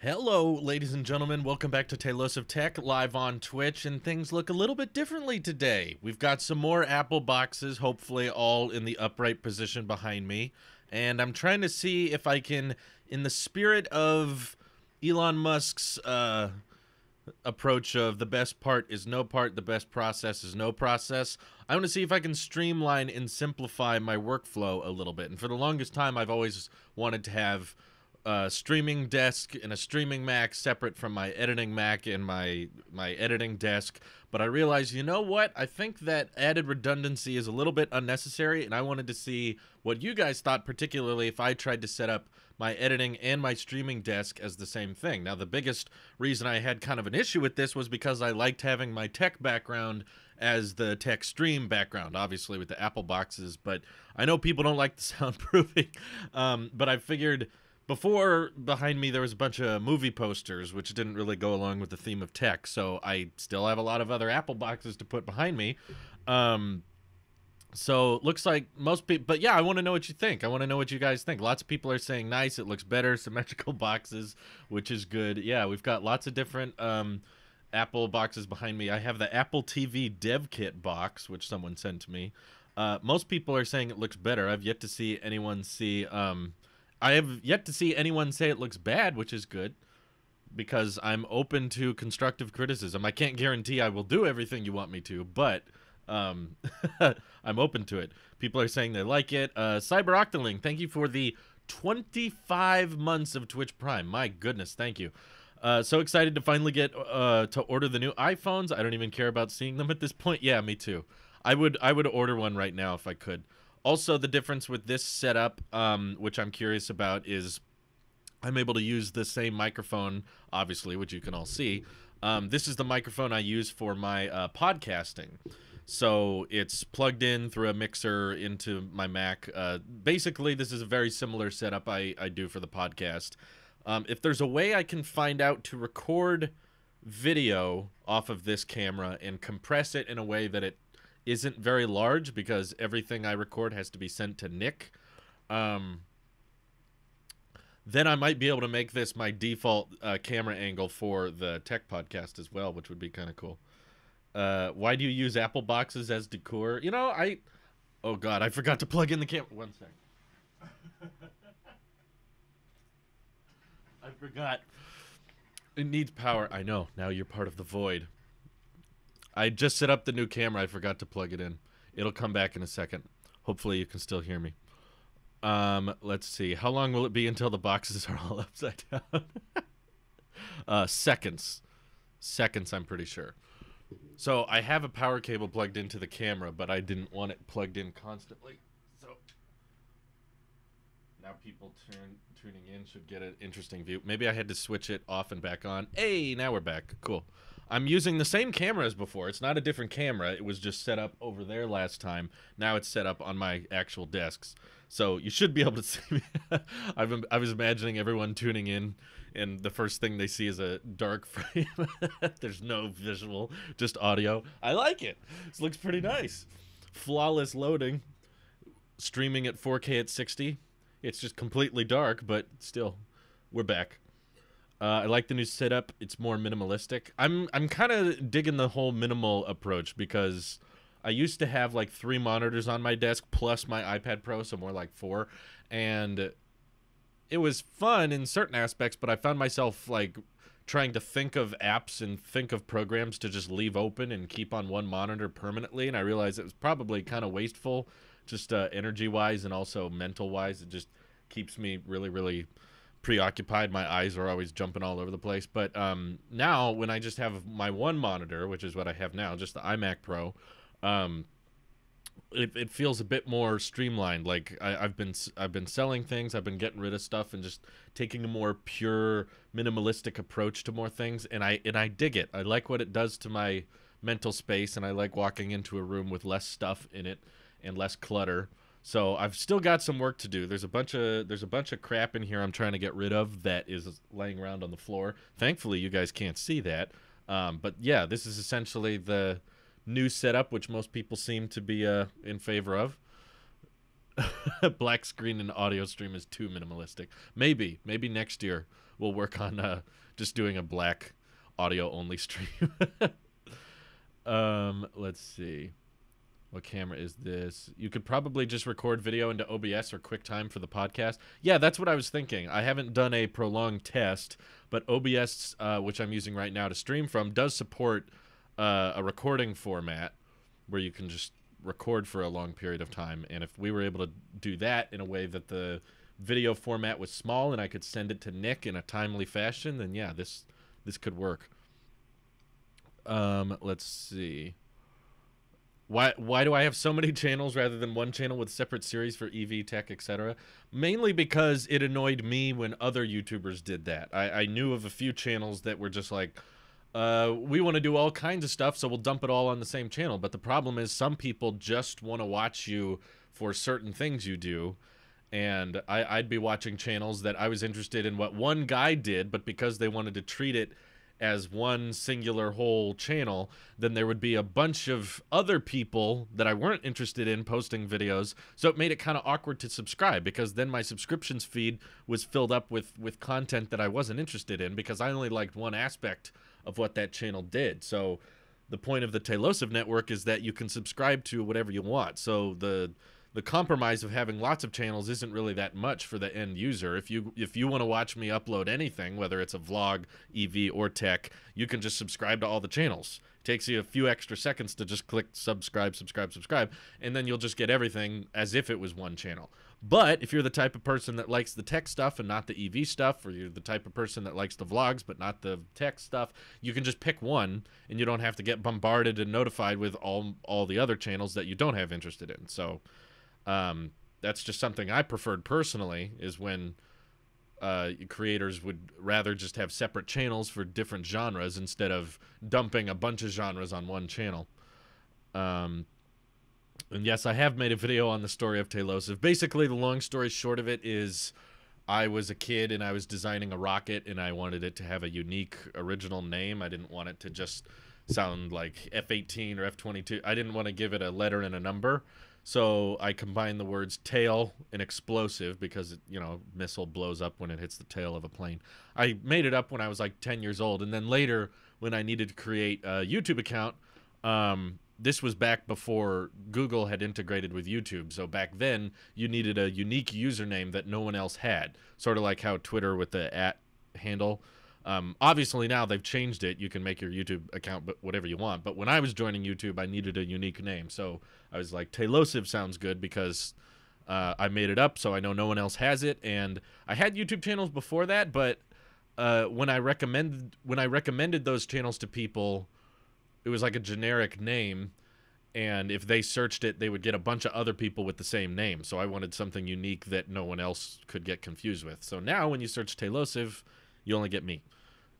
Hello, ladies and gentlemen. Welcome back to Talos of Tech, live on Twitch, and things look a little bit differently today. We've got some more Apple boxes, hopefully all in the upright position behind me, and I'm trying to see if I can, in the spirit of Elon Musk's approach of the best part is no part, the best process is no process, I want to see if I can streamline and simplify my workflow a little bit. And for the longest time, I've always wanted to have streaming desk and a streaming Mac separate from my editing Mac and my editing desk. But I realized, you know what? I think that added redundancy is a little bit unnecessary, and I wanted to see what you guys thought, particularly if I tried to set up my editing and my streaming desk as the same thing. Now, the biggest reason I had kind of an issue with this was because I liked having my tech background as the tech stream background, obviously with the Apple boxes, but I know people don't like the soundproofing, but I figured before, behind me, there was a bunch of movie posters, which didn't really go along with the theme of tech, so I still have a lot of other Apple boxes to put behind me. So looks like most people, but yeah, I want to know what you think. I want to know what you guys think. Lots of people are saying nice, it looks better, symmetrical boxes, which is good. Yeah, we've got lots of different Apple boxes behind me. I have the Apple TV Dev Kit box, which someone sent to me. Most people are saying it looks better. I've yet to see anyone see... I have yet to see anyone say it looks bad, which is good, because I'm open to constructive criticism. I can't guarantee I will do everything you want me to, but I'm open to it. People are saying they like it. Cyber Octoling, thank you for the 25 months of Twitch Prime. My goodness, thank you. So excited to finally get to order the new iPhones. I don't even care about seeing them at this point. Yeah, me too. I would order one right now if I could. Also, the difference with this setup, which I'm curious about, is I'm able to use the same microphone, obviously, which you can all see. This is the microphone I use for my podcasting. So it's plugged in through a mixer into my Mac. Basically, this is a very similar setup I do for the podcast. If there's a way I can find out to record video off of this camera and compress it in a way that it isn't very large, because everything I record has to be sent to Nick, then I might be able to make this my default camera angle for the tech podcast as well, which would be kind of cool. Why do you use Apple boxes as decor? You know, oh god, I forgot to plug in the camera. One sec. I forgot. It needs power. I know. Now you're part of the void. I just set up the new camera. I forgot to plug it in. It'll come back in a second. Hopefully you can still hear me. Let's see. How long will it be until the boxes are all upside down? Seconds. Seconds, I'm pretty sure. So I have a power cable plugged into the camera, but I didn't want it plugged in constantly. So now people tuning in should get an interesting view. Maybe I had to switch it off and back on. Hey, now we're back. Cool. I'm using the same camera as before. It's not a different camera. It was just set up over there last time. Now it's set up on my actual desks. So you should be able to see me. I was imagining everyone tuning in, and the first thing they see is a dark frame. There's no visual, just audio. I like it. This looks pretty nice. Flawless loading. Streaming at 4K at 60. It's just completely dark, but still, we're back. I like the new setup. It's more minimalistic. I'm kind of digging the whole minimal approach, because I used to have like 3 monitors on my desk plus my iPad Pro, so more like 4. And it was fun in certain aspects, but I found myself like trying to think of apps and think of programs to just leave open and keep on one monitor permanently. And I realized it was probably kind of wasteful, just energy-wise and also mental-wise. It just keeps me really, really preoccupied. My eyes are always jumping all over the place. But now when I just have my one monitor, which is what I have now, just the iMac Pro, it feels a bit more streamlined. Like I've been selling things, I've been getting rid of stuff and just taking a more pure minimalistic approach to more things, and I dig it. I like what it does to my mental space, and I like walking into a room with less stuff in it and less clutter. So I've still got some work to do. There's a bunch of crap in here I'm trying to get rid of that is laying around on the floor. Thankfully, you guys can't see that. But yeah, this is essentially the new setup, which most people seem to be in favor of. Black screen and audio stream is too minimalistic. Maybe next year we'll work on just doing a black audio only stream. Let's see. What camera is this? You could probably just record video into OBS or QuickTime for the podcast. Yeah, that's what I was thinking. I haven't done a prolonged test, but OBS, which I'm using right now to stream from, does support a recording format where you can just record for a long period of time. And if we were able to do that in a way that the video format was small and I could send it to Nick in a timely fashion, then yeah, this could work. Let's see. Why do I have so many channels rather than one channel with separate series for EV tech, etc.? Mainly because it annoyed me when other YouTubers did that. I knew of a few channels that were just like, we want to do all kinds of stuff, so we'll dump it all on the same channel. But the problem is some people just want to watch you for certain things you do. And I'd be watching channels that I was interested in what one guy did, but because they wanted to treat it as one singular whole channel, then there would be a bunch of other people that I weren't interested in posting videos. So it made it kind of awkward to subscribe, because then my subscriptions feed was filled up with content that I wasn't interested in because I only liked one aspect of what that channel did. So the point of the Tailosive network is that you can subscribe to whatever you want. So the compromise of having lots of channels isn't really that much for the end user. If you want to watch me upload anything, whether it's a vlog, EV, or tech, you can just subscribe to all the channels. It takes you a few extra seconds to just click subscribe, and then you'll just get everything as if it was one channel. But if you're the type of person that likes the tech stuff and not the EV stuff, or you're the type of person that likes the vlogs but not the tech stuff, you can just pick one, and you don't have to get bombarded and notified with all the other channels that you don't have interested in. So that's just something I preferred personally, is when creators would rather just have separate channels for different genres instead of dumping a bunch of genres on one channel. And yes, I have made a video on the story of Tailosive. Basically, the long story short of it is I was a kid and I was designing a rocket and I wanted it to have a unique original name. I didn't want it to just sound like F-18 or F-22. I didn't want to give it a letter and a number. So I combined the words tail and explosive because, you know, missile blows up when it hits the tail of a plane. I made it up when I was like 10 years old. And then later, when I needed to create a YouTube account, this was back before Google had integrated with YouTube. So back then, you needed a unique username that no one else had. Sort of like how Twitter with the @ handle. Obviously now they've changed it. You can make your YouTube account whatever you want. But when I was joining YouTube, I needed a unique name. So I was like, Tailosive sounds good because I made it up, so I know no one else has it. And I had YouTube channels before that, but when I recommended those channels to people, it was like a generic name. And if they searched it, they would get a bunch of other people with the same name. So I wanted something unique that no one else could get confused with. So now when you search Tailosive, you only get me.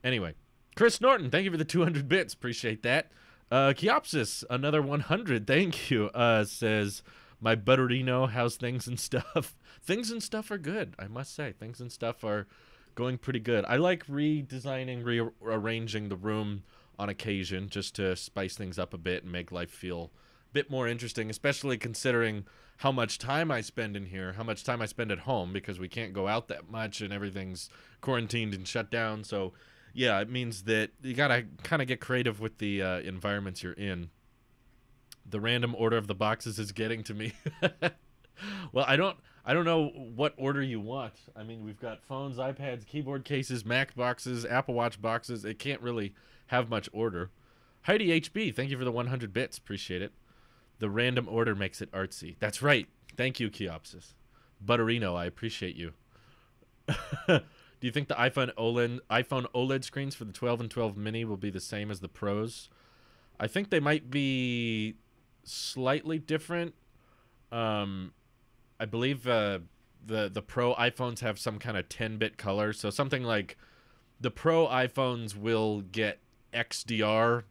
Anyway, Chris Norton, thank you for the 200 bits. Appreciate that. Kiopsis, another 100. Thank you. Says, my Butterino, how's things and stuff? Things and stuff are good, I must say. Things and stuff are going pretty good. I like redesigning, rearranging the room on occasion just to spice things up a bit and make life feel a bit more interesting, especially considering how much time I spend in here, how much time I spend at home, because we can't go out that much and everything's quarantined and shut down. So yeah, it means that you gotta kind of get creative with the environments you're in. The random order of the boxes is getting to me. Well, I don't know what order you want. I mean, we've got phones, iPads, keyboard cases, Mac boxes, Apple Watch boxes. It can't really have much order. Heidi HB, thank you for the 100 bits. Appreciate it. The random order makes it artsy. That's right. Thank you, Kiopsis. Butterino, I appreciate you. Do you think the iPhone OLED screens for the 12 and 12 mini will be the same as the Pros? I think they might be slightly different. I believe the Pro iPhones have some kind of 10-bit color. So something like the Pro iPhones will get XDR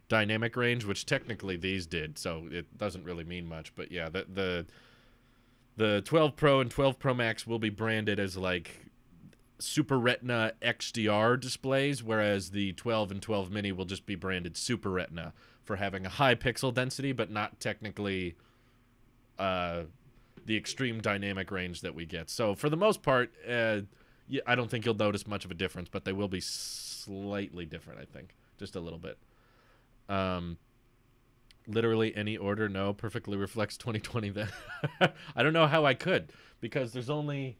dynamic range, which technically these did, so it doesn't really mean much. But yeah, the 12 Pro and 12 Pro Max will be branded as like Super Retina XDR displays, whereas the 12 and 12 mini will just be branded Super Retina for having a high pixel density, but not technically the extreme dynamic range that we get. So for the most part, yeah, I don't think you'll notice much of a difference, but they will be slightly different, I think. Just a little bit. Literally any order, no, perfectly reflects 2020 then. I don't know how I could, because there's only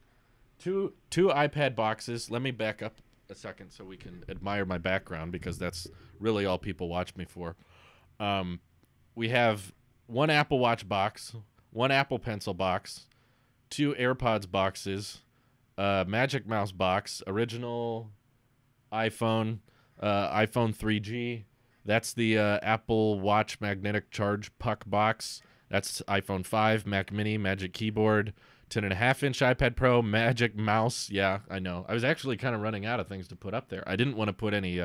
two iPad boxes. Let me back up a second so we can admire my background, because that's really all people watch me for. We have one Apple Watch box, one Apple Pencil box, two AirPods boxes, Magic Mouse box, original iPhone, iPhone 3G. That's the Apple Watch magnetic charge puck box. That's iPhone 5, Mac Mini, Magic Keyboard, 10.5-inch iPad Pro, Magic Mouse. Yeah, I know. I was actually kind of running out of things to put up there. I didn't want to put any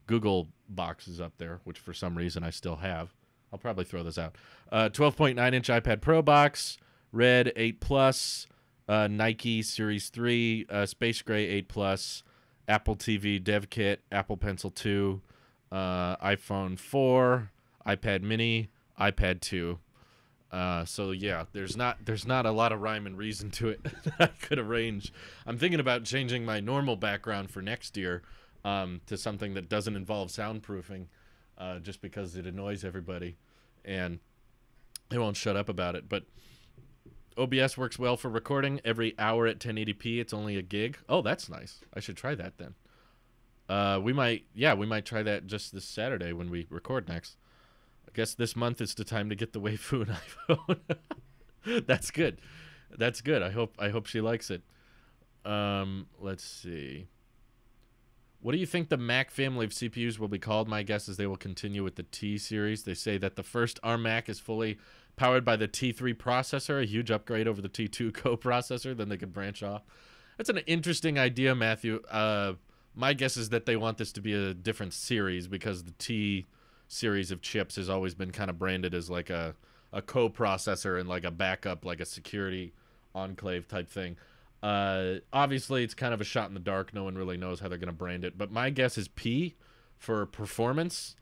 Google boxes up there, which for some reason I still have. I'll probably throw this out. 12.9-inch iPad Pro box, Red 8 Plus, Nike Series 3, Space Gray 8 Plus, Apple TV Dev Kit, Apple Pencil 2, iPhone 4, iPad Mini, iPad 2. So yeah, there's not a lot of rhyme and reason to it that I could arrange. I'm thinking about changing my normal background for next year to something that doesn't involve soundproofing, just because it annoys everybody and they won't shut up about it. But OBS works well for recording every hour at 1080p. It's only a gig. Oh, that's nice. I should try that then. We might try that just this Saturday when we record next. I guess this month is the time to get the waifu an iPhone. That's good. That's good. I hope she likes it. Let's see. What do you think the Mac family of CPUs will be called? My guess is they will continue with the T series. They say that the first ARM Mac is fully powered by the T3 processor, a huge upgrade over the T2 coprocessor. Then they could branch off. That's an interesting idea, Matthew. My guess is that they want this to be a different series, because the T series of chips has always been kind of branded as like a coprocessor and like a backup, like a security enclave type thing. Obviously, it's kind of a shot in the dark. No one really knows how they're going to brand it. But my guess is P for performance.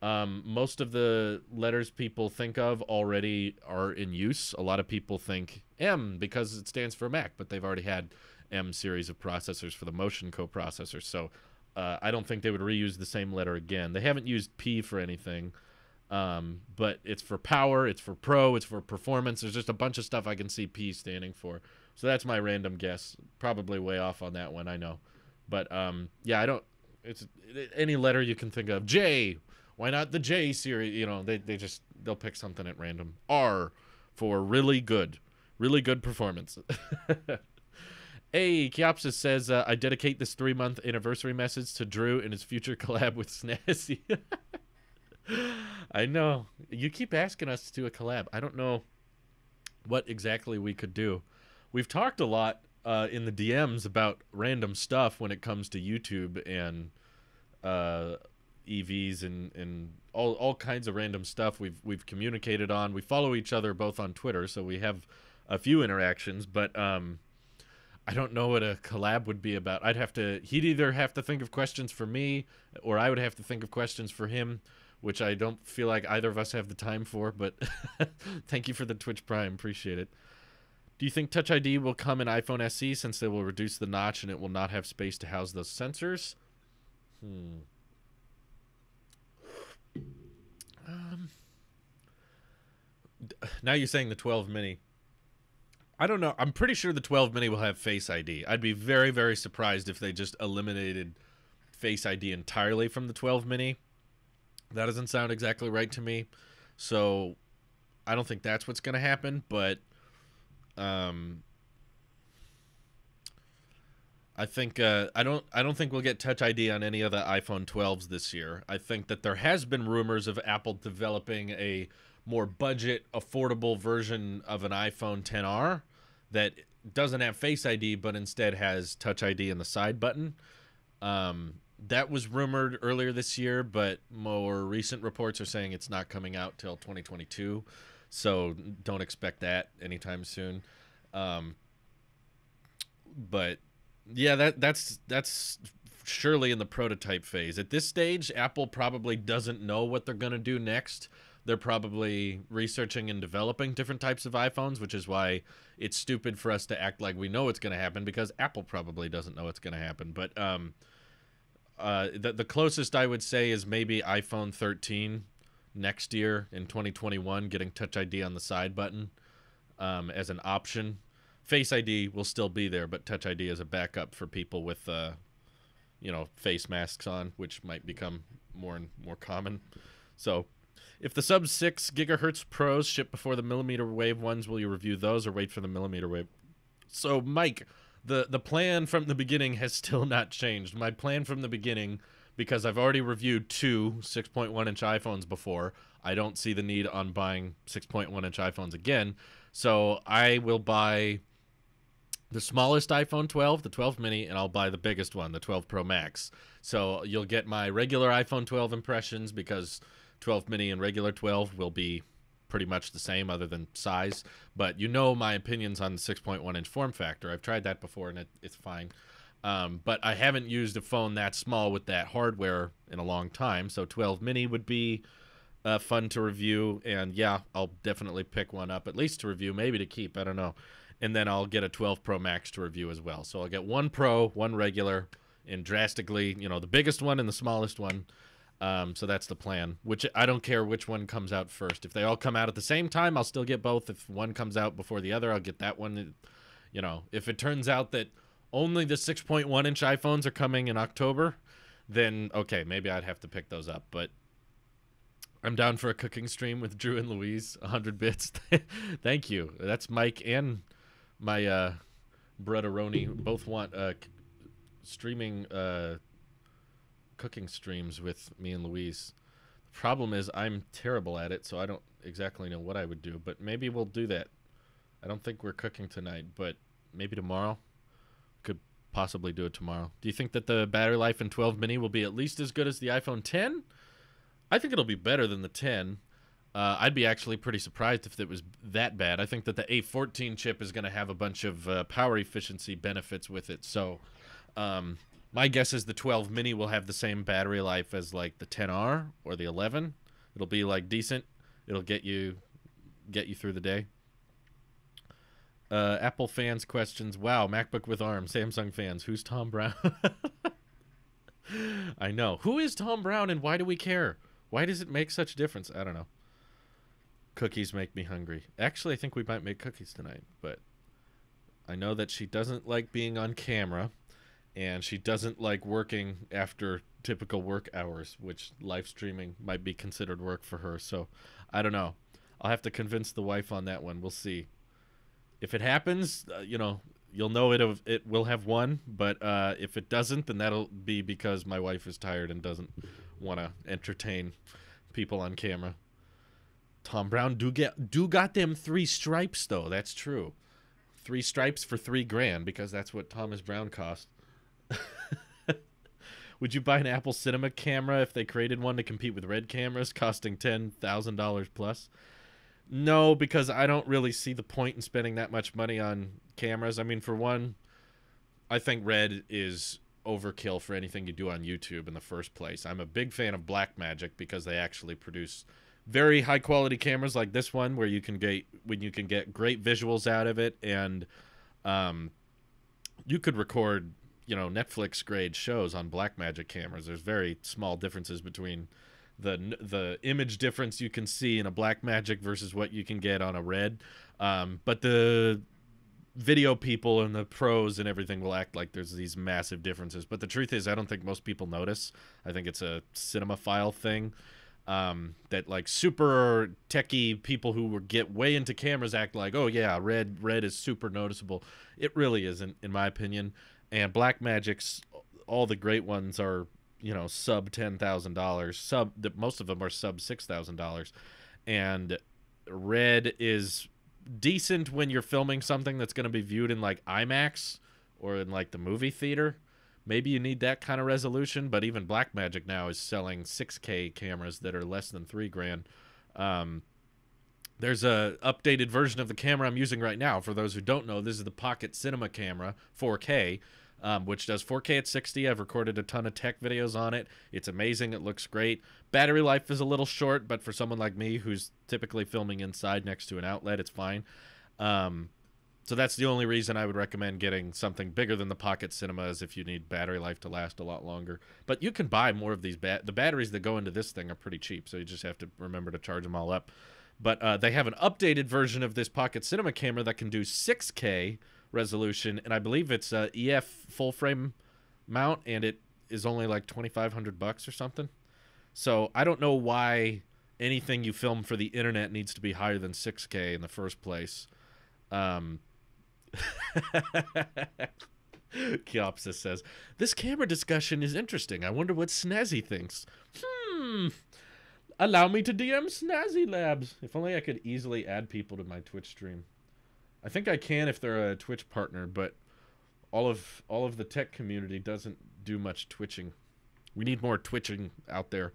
Most of the letters people think of already are in use. A lot of people think M because it stands for Mac, but they've already had M series of processors for the Motion coprocessor. So I don't think they would reuse the same letter again. They haven't used P for anything, but it's for power, it's for pro, it's for performance. There's just a bunch of stuff I can see P standing for. So that's my random guess. Probably way off on that one, I know. But yeah, I don't. It's any letter you can think of. J. Why not the J series? You know, they'll pick something at random. R for really good performance. Hey, Kiopsis says, I dedicate this 3-month anniversary message to Drew in his future collab with Snazzy. I know. You keep asking us to do a collab. I don't know what exactly we could do. We've talked a lot in the DMs about random stuff when it comes to YouTube and EVs and all kinds of random stuff we've communicated on. We follow each other both on Twitter, so we have a few interactions, but I don't know what a collab would be about. He'd either have to think of questions for me, or I would have to think of questions for him, which I don't feel like either of us have the time for, but thank you for the Twitch Prime. Appreciate it. Do you think Touch ID will come in iPhone SE since they will reduce the notch and it will not have space to house those sensors? Now you're saying the 12 mini. I don't know. I'm pretty sure the 12 mini will have Face ID. I'd be very, very surprised if they just eliminated Face ID entirely from the 12 mini. That doesn't sound exactly right to me. So I don't think that's what's going to happen, but I think I don't think we'll get Touch ID on any of the iPhone 12s this year. I think that there has been rumors of Apple developing a more budget, affordable version of an iPhone XR that doesn't have Face ID, but instead has Touch ID in the side button. That was rumored earlier this year, but more recent reports are saying it's not coming out till 2022. So don't expect that anytime soon. But yeah, that's surely in the prototype phase. At this stage, Apple probably doesn't know what they're going to do next. they're probably researching and developing different types of iPhones, which is why it's stupid for us to act like we know what's going to happen, because Apple probably doesn't know what's going to happen. But the closest I would say is maybe iPhone 13 next year in 2021, getting Touch ID on the side button as an option. Face ID will still be there, but Touch ID is a backup for people with, face masks on, which might become more and more common. So, if the sub 6 gigahertz Pros ship before the millimeter wave ones, will you review those or wait for the millimeter wave? So, Mike, the plan from the beginning has still not changed. My plan from the beginning, because I've already reviewed two 6.1-inch iPhones before, I don't see the need on buying 6.1-inch iPhones again. So, I will buy the smallest iPhone 12, the 12 mini, and I'll buy the biggest one, the 12 Pro Max. So you'll get my regular iPhone 12 impressions, because 12 mini and regular 12 will be pretty much the same other than size. But you know my opinions on the 6.1-inch form factor. I've tried that before, and it's fine. But I haven't used a phone that small with that hardware in a long time, so 12 mini would be fun to review. And yeah, I'll definitely pick one up, at least to review, maybe to keep, I don't know. And then I'll get a 12 Pro Max to review as well. So I'll get one Pro, one regular, and drastically, the biggest one and the smallest one. So that's the plan, which I don't care which one comes out first. If they all come out at the same time, I'll still get both. If one comes out before the other, I'll get that one. If it turns out that only the 6.1-inch iPhones are coming in October, then, okay, maybe I'd have to pick those up. But I'm down for a cooking stream with Drew and Louise, 100 bits. Thank you. That's Mike and my brotheroni both want streaming cooking streams with me and Louise. The problem is I'm terrible at it, so I don't exactly know what I would do, but maybe we'll do that. I don't think we're cooking tonight, but maybe tomorrow. Could possibly do it tomorrow. Do you think that the battery life in 12 mini will be at least as good as the iPhone 10? I think it'll be better than the 10. I'd be actually pretty surprised if it was that bad. I think that the A14 chip is going to have a bunch of power efficiency benefits with it. So my guess is the 12 mini will have the same battery life as like the 10R or the 11. It'll be like decent. It'll get you through the day. Apple fans questions. Wow, MacBook with ARM. Samsung fans. Who's Tom Brown? I know. Who is Tom Brown and why do we care? Why does it make such a difference? I don't know. Cookies make me hungry. Actually, I think we might make cookies tonight, but I know that she doesn't like being on camera, and she doesn't like working after typical work hours, which live streaming might be considered work for her. So I don't know. I'll have to convince the wife on that one. We'll see. If it happens, you'll know it will have won, but if it doesn't, then that'll be because my wife is tired and doesn't want to entertain people on camera. Tom Brown do got them 3 stripes though. That's true. 3 stripes for $3,000 because that's what Thomas Brown cost. Would you buy an Apple Cinema camera if they created one to compete with Red cameras costing $10,000 plus? No, because I don't really see the point in spending that much money on cameras. I mean, for one, I think Red is overkill for anything you do on YouTube in the first place. I'm a big fan of Blackmagic because they actually produce very high quality cameras like this one where you can get great visuals out of it, and you could record Netflix grade shows on Blackmagic cameras. There's very small differences between the image difference you can see in a Blackmagic versus what you can get on a Red, but the video people and the pros and everything will act like there's these massive differences, but the truth is I don't think most people notice. I think it's a cinemaphile thing, that like super techie people who get way into cameras act like, oh yeah, red is super noticeable. It really isn't, in my opinion. And Blackmagic's, all the great ones are sub $10,000. Most of them are sub $6,000, and Red is decent when you're filming something that's going to be viewed in like IMAX or in like the movie theater. Maybe you need that kind of resolution, but even Blackmagic now is selling 6K cameras that are less than $3,000. There's a updated version of the camera I'm using right now. For those who don't know, this is the Pocket Cinema camera, 4K. which does 4K at 60. I've recorded a ton of tech videos on it. It's amazing. It looks great. Battery life is a little short, but for someone like me who's typically filming inside next to an outlet, it's fine. So that's the only reason I would recommend getting something bigger than the Pocket Cinema, is if you need battery life to last a lot longer. But you can buy more of these. The batteries that go into this thing are pretty cheap, so you just have to remember to charge them all up. But they have an updated version of this Pocket Cinema camera that can do 6K resolution, and I believe it's a EF full frame mount, and it is only like $2,500 or something. So I don't know why anything you film for the internet needs to be higher than 6K in the first place. Kiopsis says, this camera discussion is interesting. I wonder what Snazzy thinks. Allow me to DM Snazzy Labs. If only I could easily add people to my Twitch stream. I think I can if they're a Twitch partner, but all of the tech community doesn't do much twitching. We need more twitching out there.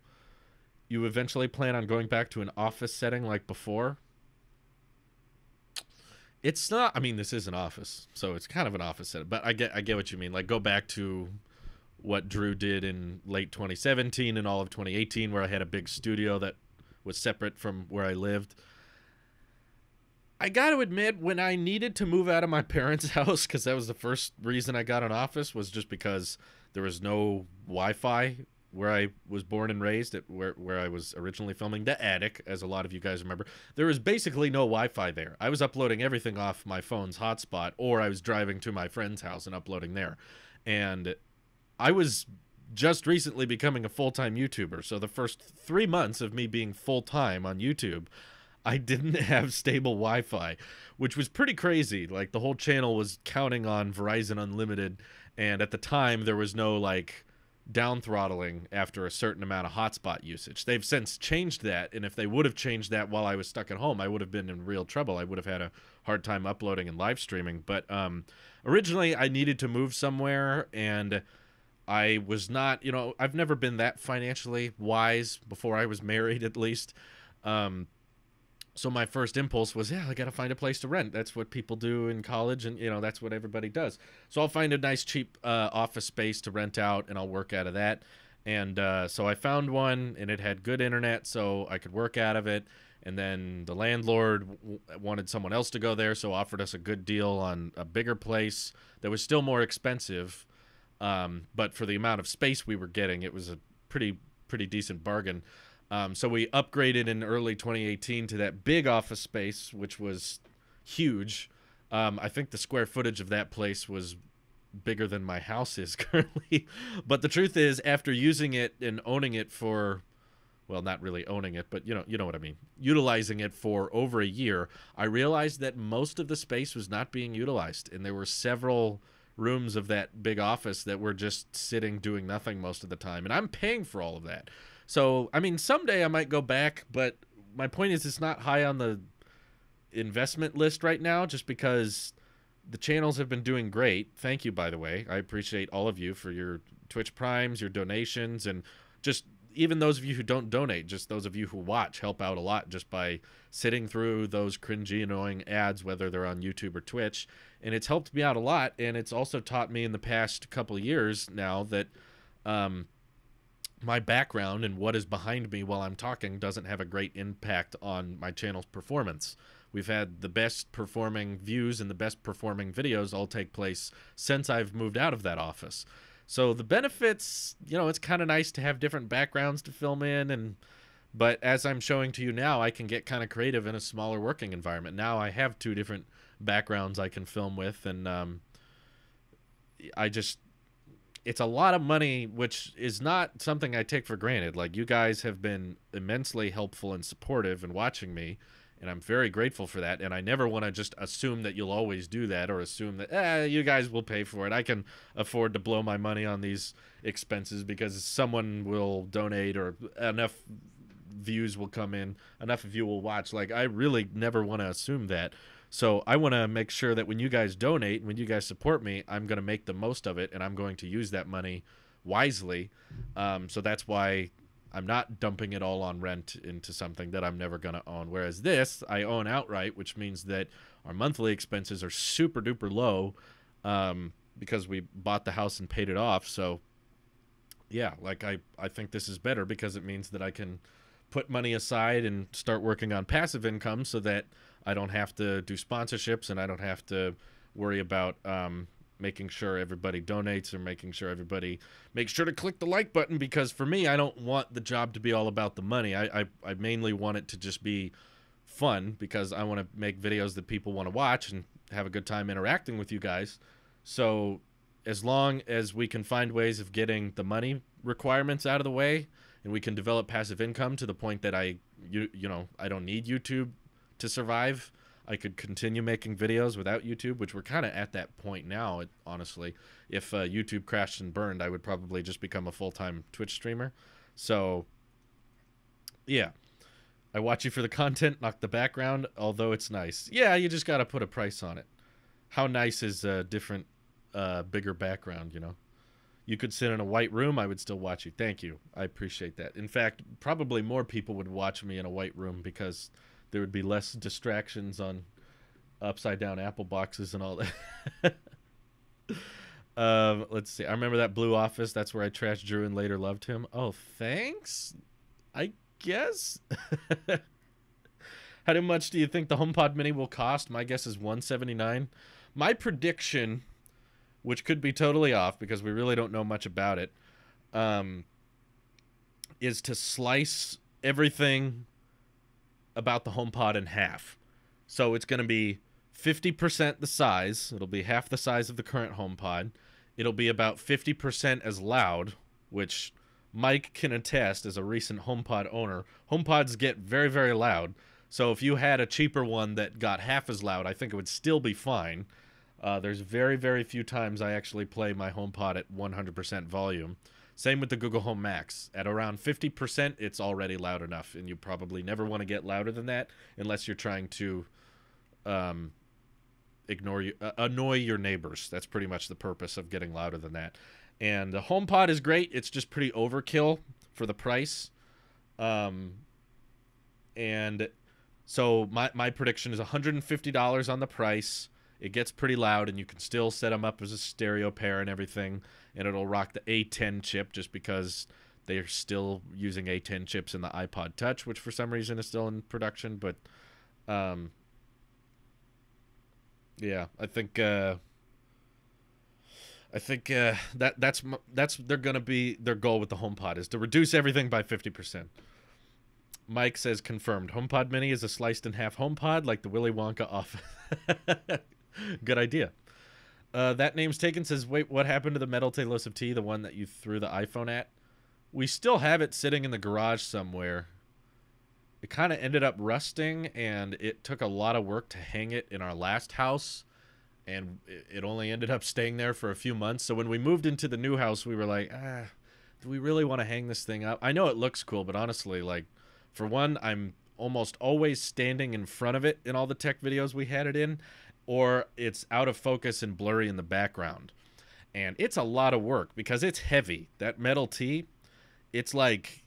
You eventually plan on going back to an office setting like before? It's not, I mean, this is an office, so it's kind of an office setting, but I get what you mean. Like, go back to what Drew did in late 2017 and all of 2018, where I had a big studio that was separate from where I lived. I got to admit, when I needed to move out of my parents' house, because that was the first reason I got an office, was just because there was no Wi-Fi where I was born and raised, at where I was originally filming, the attic, as a lot of you guys remember. There was basically no Wi-Fi there. I was uploading everything off my phone's hotspot, or I was driving to my friend's house and uploading there. And I was just recently becoming a full-time YouTuber, so the first 3 months of me being full-time on YouTube, I didn't have stable Wi-Fi, which was pretty crazy. Like, the whole channel was counting on Verizon Unlimited, and at the time there was no, like, down throttling after a certain amount of hotspot usage. They've since changed that, and if they would have changed that while I was stuck at home, I would have been in real trouble. I would have had a hard time uploading and live streaming. But originally I needed to move somewhere, and I was not, you know, I've never been that financially wise before I was married, at least. So my first impulse was, yeah, I got to find a place to rent. That's what people do in college, and, you know, that's what everybody does. So I'll find a nice, cheap office space to rent out, and I'll work out of that. And so I found one, and it had good internet, so I could work out of it. And then the landlord wanted someone else to go there, so offered us a good deal on a bigger place that was still more expensive. But for the amount of space we were getting, it was a pretty decent bargain. So we upgraded in early 2018 to that big office space, which was huge. I think the square footage of that place was bigger than my house is currently. But the truth is, after using it and owning it for, well, not really owning it, but you know what I mean, utilizing it for over a year, I realized that most of the space was not being utilized, and there were several rooms of that big office that were just sitting doing nothing most of the time, and I'm paying for all of that. So, I mean, someday I might go back, but my point is it's not high on the investment list right now, just because the channels have been doing great. Thank you, by the way. I appreciate all of you for your Twitch Primes, your donations, and just even those of you who don't donate, just those of you who watch help out a lot just by sitting through those cringy, annoying ads, whether they're on YouTube or Twitch. And it's helped me out a lot, and it's also taught me in the past couple of years now that my background and what is behind me while I'm talking doesn't have a great impact on my channel's performance. We've had the best performing views and the best performing videos all take place since I've moved out of that office. So the benefits, you know, it's kind of nice to have different backgrounds to film in, but as I'm showing to you now, I can get kind of creative in a smaller working environment. Now I have 2 different backgrounds I can film with, and it's a lot of money, which is not something I take for granted. Like, you guys have been immensely helpful and supportive in watching me, and I'm very grateful for that. And I never want to just assume that you'll always do that, or assume that, you guys will pay for it. I can afford to blow my money on these expenses because someone will donate, or enough views will come in, enough of you will watch. Like, I really never want to assume that. So I want to make sure that when you guys donate, when you guys support me, I'm going to make the most of it, and I'm going to use that money wisely. So that's why I'm not dumping it all on rent into something that I'm never going to own. Whereas this, I own outright, which means that our monthly expenses are super duper low. because we bought the house and paid it off. So yeah, like I think this is better because it means that I can put money aside and start working on passive income so that I don't have to do sponsorships and I don't have to worry about making sure everybody donates or making sure everybody makes sure to click the like button, because for me, I don't want the job to be all about the money. I mainly want it to just be fun, because I want to make videos that people want to watch and have a good time interacting with you guys. So as long as we can find ways of getting the money requirements out of the way and we can develop passive income to the point that I don't need YouTube to survive, I could continue making videos without YouTube, which we're kind of at that point now, honestly. If YouTube crashed and burned, I would probably just become a full-time Twitch streamer. So, yeah. I watch you for the content, not the background, although it's nice. Yeah, you just got to put a price on it. How nice is a different, bigger background, you know? You could sit in a white room, I would still watch you. Thank you. I appreciate that. In fact, probably more people would watch me in a white room because there would be less distractions on upside down apple boxes and all that. Let's see. I remember that blue office. That's where I trashed Drew and later loved him. Oh, thanks. I guess. How much do you think the HomePod Mini will cost? My guess is $179. My prediction, which could be totally off because we really don't know much about it, is to slice everything about the HomePod in half. So it's going to be 50% the size. It'll be half the size of the current HomePod. It'll be about 50% as loud, which Mike can attest as a recent HomePod owner. HomePods get very, very loud. So if you had a cheaper one that got half as loud, I think it would still be fine. There's very, very few times I actually play my HomePod at 100% volume. Same with the Google Home Max. At around 50%, it's already loud enough, and you probably never want to get louder than that unless you're trying to annoy your neighbors. That's pretty much the purpose of getting louder than that. And the HomePod is great. It's just pretty overkill for the price. And so my prediction is $150 on the price. It gets pretty loud, and you can still set them up as a stereo pair and everything, and it'll rock the A10 chip just because they're still using A10 chips in the iPod Touch, which for some reason is still in production. But yeah, I think that's they're gonna be their goal with the HomePod is to reduce everything by 50%. Mike says confirmed. HomePod Mini is a sliced in half HomePod like the Willy Wonka office. Good idea. That name's taken says, wait, what happened to the metal Talos of Tea, the one that you threw the iPhone at? We still have it sitting in the garage somewhere. It kind of ended up rusting, and it took a lot of work to hang it in our last house, and it only ended up staying there for a few months. So when we moved into the new house, we were like, do we really want to hang this thing up? I know it looks cool, but honestly, like, for one, I'm almost always standing in front of it in all the tech videos we had it in, or it's out of focus and blurry in the background. And it's a lot of work because it's heavy. That metal tee, it's like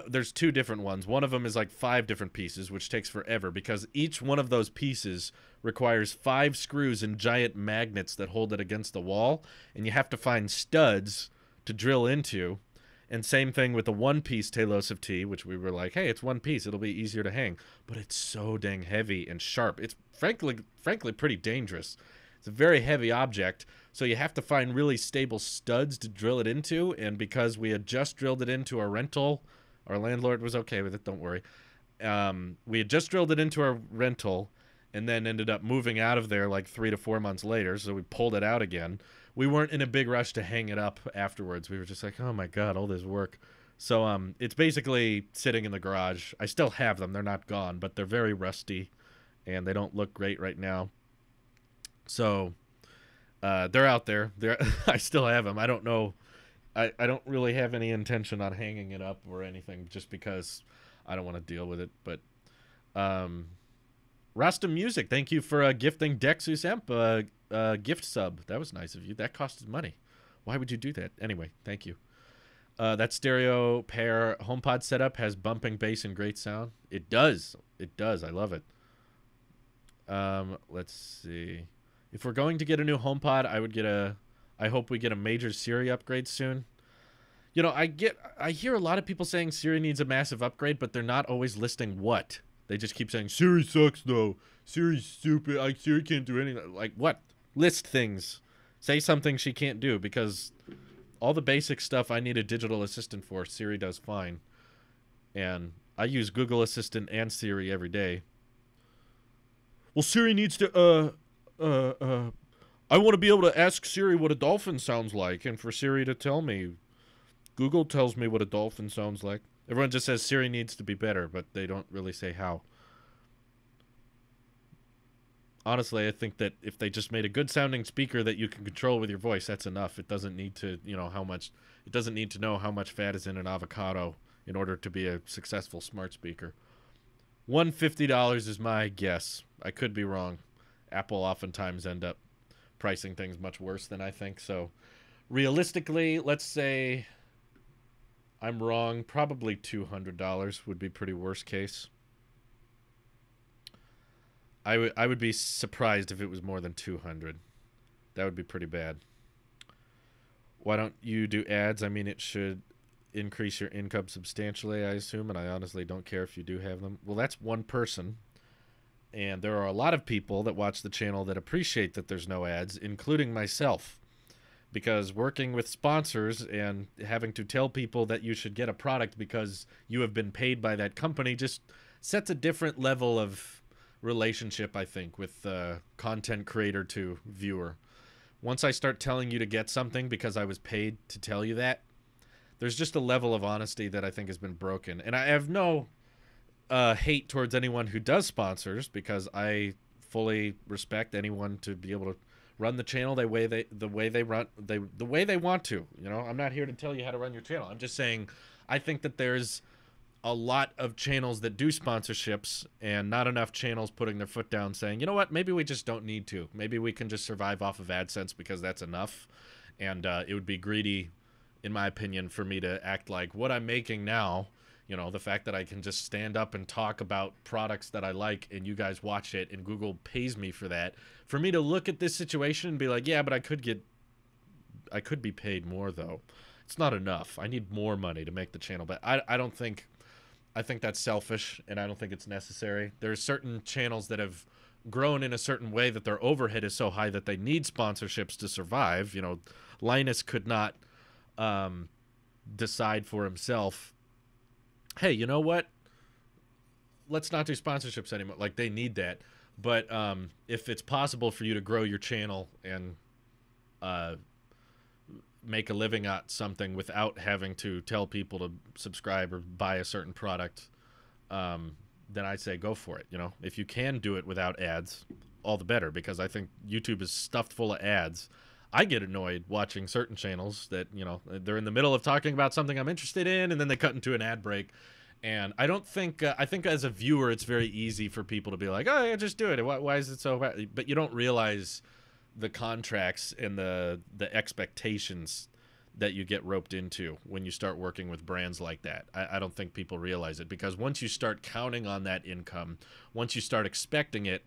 there's two different ones. One of them is like 5 different pieces, which takes forever because each one of those pieces requires 5 screws and giant magnets that hold it against the wall, and you have to find studs to drill into. And same thing with the one-piece Talos of Tea, which we were like, hey, it's one piece. It'll be easier to hang. But it's so dang heavy and sharp. It's frankly pretty dangerous. It's a very heavy object, so you have to find really stable studs to drill it into. And because we had just drilled it into our rental, our landlord was okay with it, don't worry. We had just drilled it into our rental and then ended up moving out of there like 3 to 4 months later, so we pulled it out again. We weren't in a big rush to hang it up afterwards. We were just like, oh my God, all this work. So it's basically sitting in the garage. I still have them. They're not gone, but they're very rusty, and they don't look great right now. So they're out there. I still have them. I don't know. I don't really have any intention on hanging it up or anything just because I don't want to deal with it. But Rasta Music, thank you for gifting Dexus Emp gift sub. That was nice of you. That costed money. Why would you do that? Anyway, thank you. That stereo pair HomePod setup has bumping bass and great sound. It does. It does. I love it. Let's see. If we're going to get a new HomePod, I hope we get a major Siri upgrade soon. You know, I hear a lot of people saying Siri needs a massive upgrade, but they're not always listing what. They just keep saying Siri sucks though. Siri's stupid. Like Siri can't do anything. Like what? List things. Say something she can't do, because all the basic stuff I need a digital assistant for, Siri does fine. And I use Google Assistant and Siri every day. Well, Siri needs to I want to be able to ask Siri what a dolphin sounds like, and for Siri to tell me. Google tells me what a dolphin sounds like. Everyone just says Siri needs to be better, but they don't really say how. Honestly, I think that if they just made a good sounding speaker that you can control with your voice, that's enough. It doesn't need to, you know, it doesn't need to know how much fat is in an avocado in order to be a successful smart speaker. $150 is my guess. I could be wrong. Apple oftentimes end up pricing things much worse than I think. So realistically, let's say I'm wrong. Probably $200 would be pretty worst case. I would be surprised if it was more than 200. That would be pretty bad. Why don't you do ads? I mean, it should increase your income substantially, I assume, and I honestly don't care if you do have them. Well, that's one person. And there are a lot of people that watch the channel that appreciate that there's no ads, including myself. Because working with sponsors and having to tell people that you should get a product because you have been paid by that company just sets a different level of relationship, I think, with content creator to viewer. Once I start telling you to get something because I was paid to tell you that, there's just a level of honesty that I think has been broken. And I have no hate towards anyone who does sponsors, because I fully respect anyone to be able to run the channel the way they want to. You know, I'm not here to tell you how to run your channel. I'm just saying I think that there's a lot of channels that do sponsorships and not enough channels putting their foot down saying, you know what, maybe we just don't need to. Maybe we can just survive off of AdSense because that's enough. And it would be greedy, in my opinion, for me to act like what I'm making now, you know, the fact that I can just stand up and talk about products that I like and you guys watch it and Google pays me for that, for me to look at this situation and be like, yeah, but I could be paid more though. It's not enough. I need more money to make the channel. But I think that's selfish, and I don't think it's necessary. There's certain channels that have grown in a certain way that their overhead is so high that they need sponsorships to survive. You know, Linus could not decide for himself, hey, you know what? Let's not do sponsorships anymore. Like, they need that. But if it's possible for you to grow your channel and make a living at something without having to tell people to subscribe or buy a certain product, then I'd say go for it. You know, if you can do it without ads, all the better, because I think YouTube is stuffed full of ads. I get annoyed watching certain channels that, you know, they're in the middle of talking about something I'm interested in, and then they cut into an ad break. And I don't think, I think as a viewer, it's very easy for people to be like, oh, yeah, just do it. Why is it so bad? But you don't realize the contracts and the expectations that you get roped into when you start working with brands like that. I don't think people realize it, because once you start counting on that income, once you start expecting it,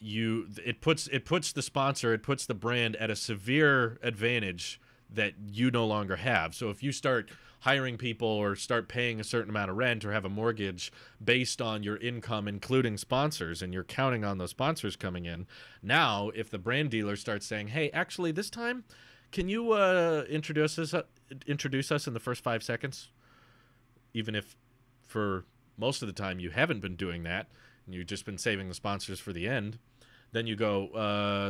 it puts the sponsor, it puts the brand at a severe advantage that you no longer have. So if you start hiring people or start paying a certain amount of rent or have a mortgage based on your income, including sponsors, and you're counting on those sponsors coming in, now if the brand dealer starts saying, hey, actually this time, can you introduce us in the first 5 seconds, even if for most of the time you haven't been doing that and you've just been saving the sponsors for the end, then you go,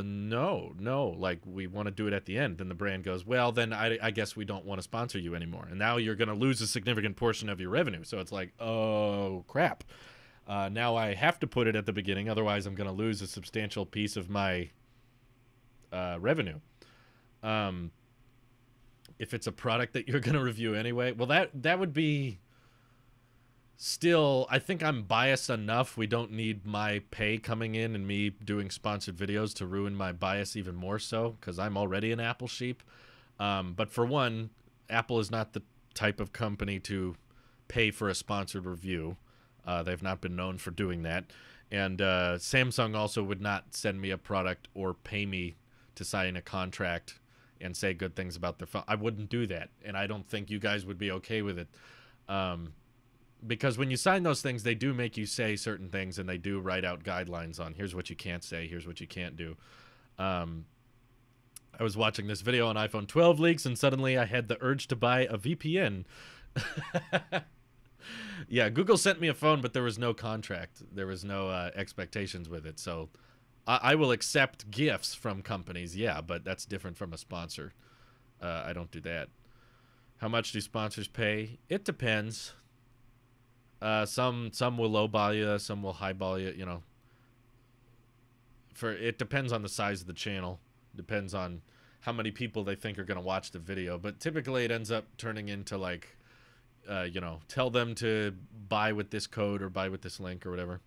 no, like, we want to do it at the end. Then the brand goes, well, then I guess we don't want to sponsor you anymore. And now you're going to lose a significant portion of your revenue. So it's like, oh, crap. Now I have to put it at the beginning. Otherwise, I'm going to lose a substantial piece of my revenue. If it's a product that you're going to review anyway, well, that would be... Still, I think I'm biased enough. We don't need my pay coming in and me doing sponsored videos to ruin my bias even more so, because I'm already an Apple sheep. But for one, Apple is not the type of company to pay for a sponsored review. They've not been known for doing that. And Samsung also would not send me a product or pay me to sign a contract and say good things about their phone. I wouldn't do that, and I don't think you guys would be okay with it. Because when you sign those things, they do make you say certain things, and they do write out guidelines on here's what you can't say, here's what you can't do. I was watching this video on iPhone 12 leaks, and suddenly I had the urge to buy a VPN. Yeah, Google sent me a phone, but there was no contract. There was no expectations with it. So I will accept gifts from companies, yeah, but that's different from a sponsor. I don't do that. How much do sponsors pay? It depends. Some will lowball you, some will highball you, you know. It depends on the size of the channel. Depends on how many people they think are going to watch the video. But typically it ends up turning into like, you know, tell them to buy with this code or buy with this link or whatever.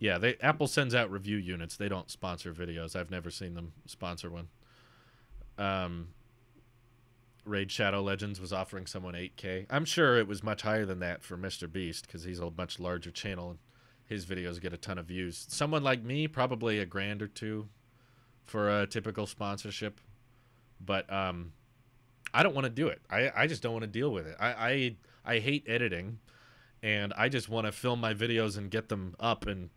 Yeah, Apple sends out review units. They don't sponsor videos. I've never seen them sponsor one. Raid Shadow Legends was offering someone 8K. I'm sure it was much higher than that for Mr. Beast because he's a much larger channel and his videos get a ton of views. Someone like me, probably a grand or two for a typical sponsorship. But I don't want to do it. I just don't want to deal with it. I hate editing, and I just want to film my videos and get them up and,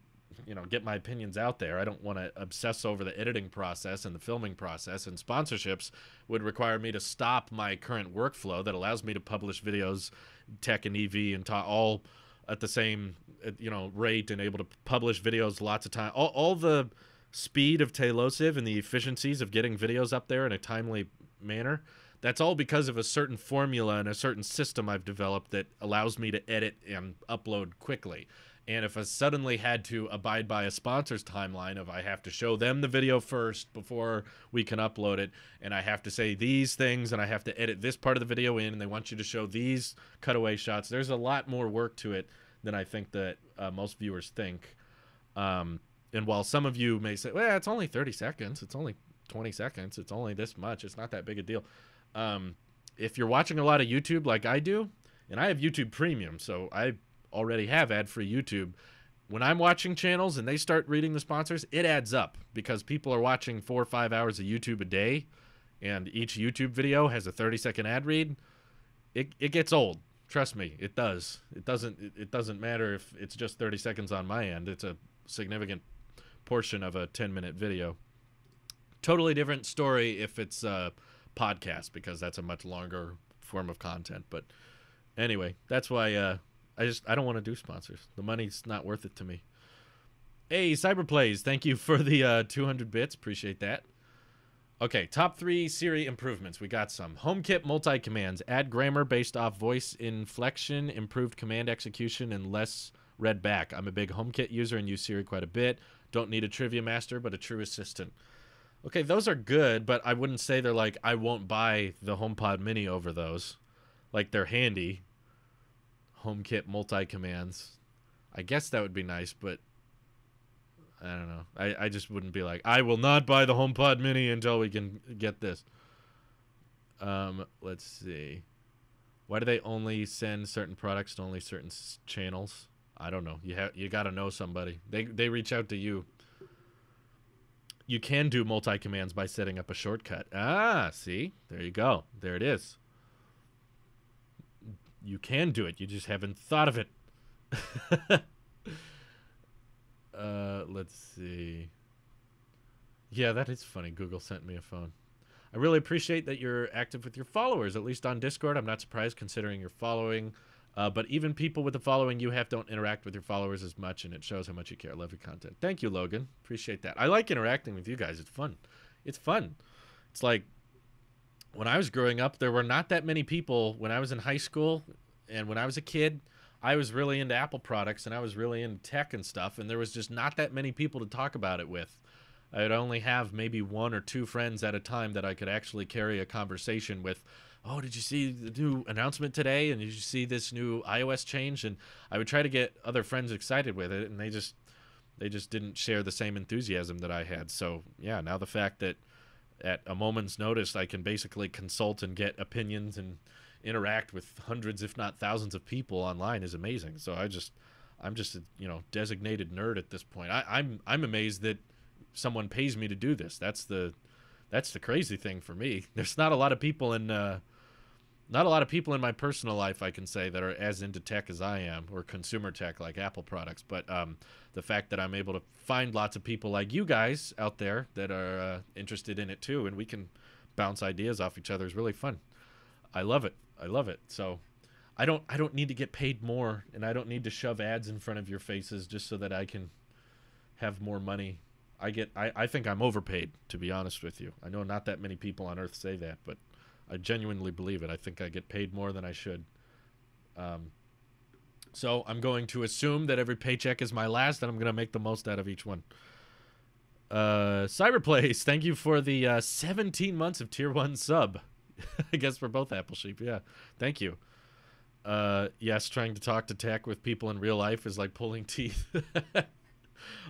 you know, get my opinions out there. I don't want to obsess over the editing process and the filming process, and sponsorships would require me to stop my current workflow that allows me to publish videos, tech and EV, and all at the same, you know, rate, and able to publish videos lots of time. All the speed of Tailosive and the efficiencies of getting videos up there in a timely manner, that's all because of a certain formula and a certain system I've developed that allows me to edit and upload quickly. And if I suddenly had to abide by a sponsor's timeline of I have to show them the video first before we can upload it, and I have to say these things, and I have to edit this part of the video in, and they want you to show these cutaway shots, there's a lot more work to it than I think that most viewers think. And while some of you may say, well, it's only 30 seconds, it's only 20 seconds, it's only this much, it's not that big a deal. If you're watching a lot of YouTube like I do, and I have YouTube Premium, so I already have ad-free YouTube, when I'm watching channels and they start reading the sponsors, it adds up because people are watching 4 or 5 hours of YouTube a day, and each YouTube video has a 30-second ad read. It gets old. Trust me, it does. It doesn't matter if it's just 30 seconds on my end. It's a significant portion of a 10-minute video. Totally different story if it's a podcast, because that's a much longer form of content. But anyway, that's why I don't want to do sponsors. The money's not worth it to me. Hey, Cyberplays, thank you for the 200 bits. Appreciate that. Okay, top 3 Siri improvements. We got some. HomeKit multi-commands. Add grammar based off voice inflection, improved command execution, and less read back. I'm a big HomeKit user and use Siri quite a bit. Don't need a trivia master, but a true assistant. Okay, those are good, but I wouldn't say they're like, I won't buy the HomePod Mini over those. Like, they're handy. HomeKit multi-commands. I guess that would be nice, but I don't know. I just wouldn't be like, I will not buy the HomePod Mini until we can get this. Let's see. Why do they only send certain products to only certain channels? I don't know. You got to know somebody. They reach out to you. You can do multi-commands by setting up a shortcut. Ah, see? There you go. There it is. You can do it. You just haven't thought of it. Let's see. Yeah, that is funny. Google sent me a phone. I really appreciate that you're active with your followers, at least on Discord. I'm not surprised considering you're following. But even people with the following you have don't interact with your followers as much, and it shows how much you care. I love your content. Thank you, Logan. Appreciate that. I like interacting with you guys. It's fun. It's fun. It's like when I was growing up, there were not that many people when I was in high school, and when I was a kid, I was really into Apple products, and I was really into tech and stuff, and there was just not that many people to talk about it with. I would only have maybe 1 or 2 friends at a time that I could actually carry a conversation with. Oh, did you see the new announcement today? And did you see this new iOS change? And I would try to get other friends excited with it, and they just didn't share the same enthusiasm that I had. So yeah, now the fact that at a moment's notice I can basically consult and get opinions and interact with hundreds, if not thousands, of people online is amazing. So I'm just a designated nerd at this point. I'm amazed that someone pays me to do this. That's the crazy thing for me. There's not a lot of people in my personal life, I can say, that are as into tech as I am, or consumer tech like Apple products. But the fact that I'm able to find lots of people like you guys out there that are interested in it too, and we can bounce ideas off each other is really fun. I love it. So I don't need to get paid more, and I don't need to shove ads in front of your faces just so that I can have more money. I think I'm overpaid, to be honest with you. I know not that many people on earth say that, but I genuinely believe it. I think I get paid more than I should. So I'm going to assume that every paycheck is my last, and I'm going to make the most out of each one. Cyberplace, thank you for the 17 months of tier 1 sub. I guess for both Apple Sheep. Yeah, thank you. Yes, trying to talk to tech with people in real life is like pulling teeth.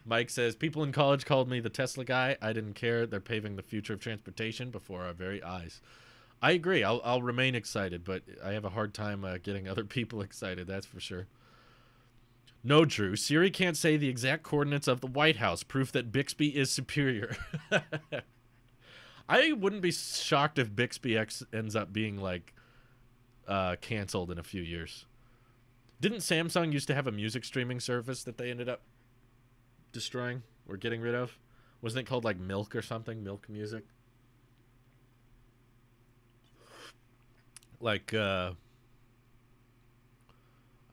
Mike says, people in college called me the Tesla guy. I didn't care. They're paving the future of transportation before our very eyes. I agree. I'll remain excited, but I have a hard time getting other people excited, that's for sure. No, Drew. Siri can't say the exact coordinates of the White House. Proof that Bixby is superior. I wouldn't be shocked if Bixby ends up being, like, canceled in a few years. Didn't Samsung used to have a music streaming service that they ended up destroying or getting rid of? Wasn't it called, like, Milk or something? Milk Music? Like, I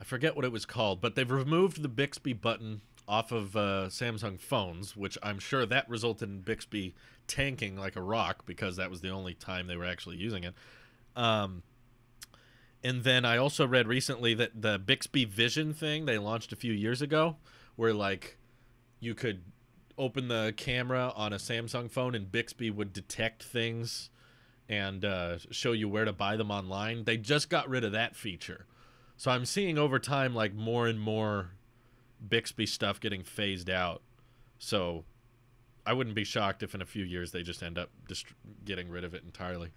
forget what it was called, but they've removed the Bixby button off of Samsung phones, which I'm sure that resulted in Bixby tanking like a rock because that was the only time they were actually using it. And then I also read recently that the Bixby Vision thing they launched a few years ago, where like you could open the camera on a Samsung phone and Bixby would detect things and show you where to buy them online. They just got rid of that feature. So I'm seeing over time like more and more Bixby stuff getting phased out. So I wouldn't be shocked if in a few years they just end up getting rid of it entirely.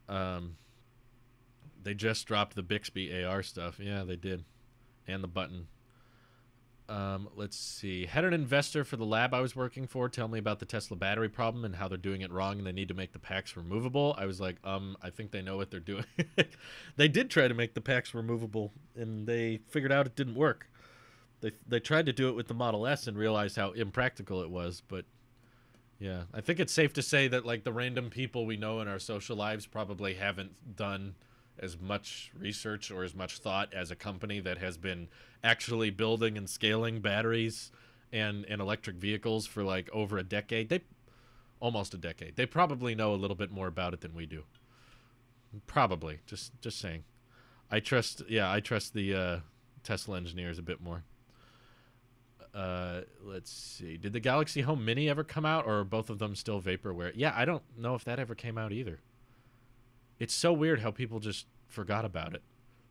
They just dropped the Bixby AR stuff. Yeah, they did. And the button. Let's see. Had an investor for the lab I was working for tell me about the Tesla battery problem and how they're doing it wrong and they need to make the packs removable. I was like, I think they know what they're doing. They did try to make the packs removable and they figured out it didn't work. They tried to do it with the Model S and realized how impractical it was, but yeah. I think it's safe to say that like the random people we know in our social lives probably haven't done as much research or as much thought as a company that has been actually building and scaling batteries and electric vehicles for like over a decade. Almost a decade. They probably know a little bit more about it than we do. Probably. Just saying. I trust the Tesla engineers a bit more. Let's see. Did the Galaxy Home Mini ever come out, or are both of them still vaporware? Yeah, I don't know if that ever came out either. It's so weird how people just forgot about it.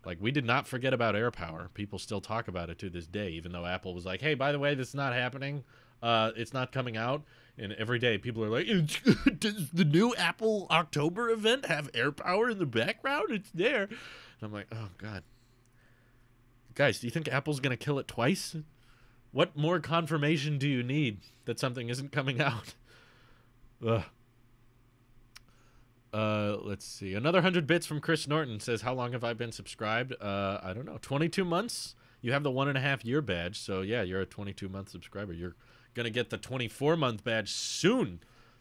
Like, we did not forget about AirPower. People still talk about it to this day, even though Apple was like, hey, by the way, this is not happening. It's not coming out. And every day people are like, does the new Apple October event have AirPower in the background? It's there. And I'm like, oh, God. Guys, do you think Apple's going to kill it twice? What more confirmation do you need that something isn't coming out? Ugh. Let's see. Another 100 bits from Chris Norton says, how long have I been subscribed? I don't know. 22 months? You have the 1.5 year badge. So yeah, you're a 22-month subscriber. You're going to get the 24-month badge soon.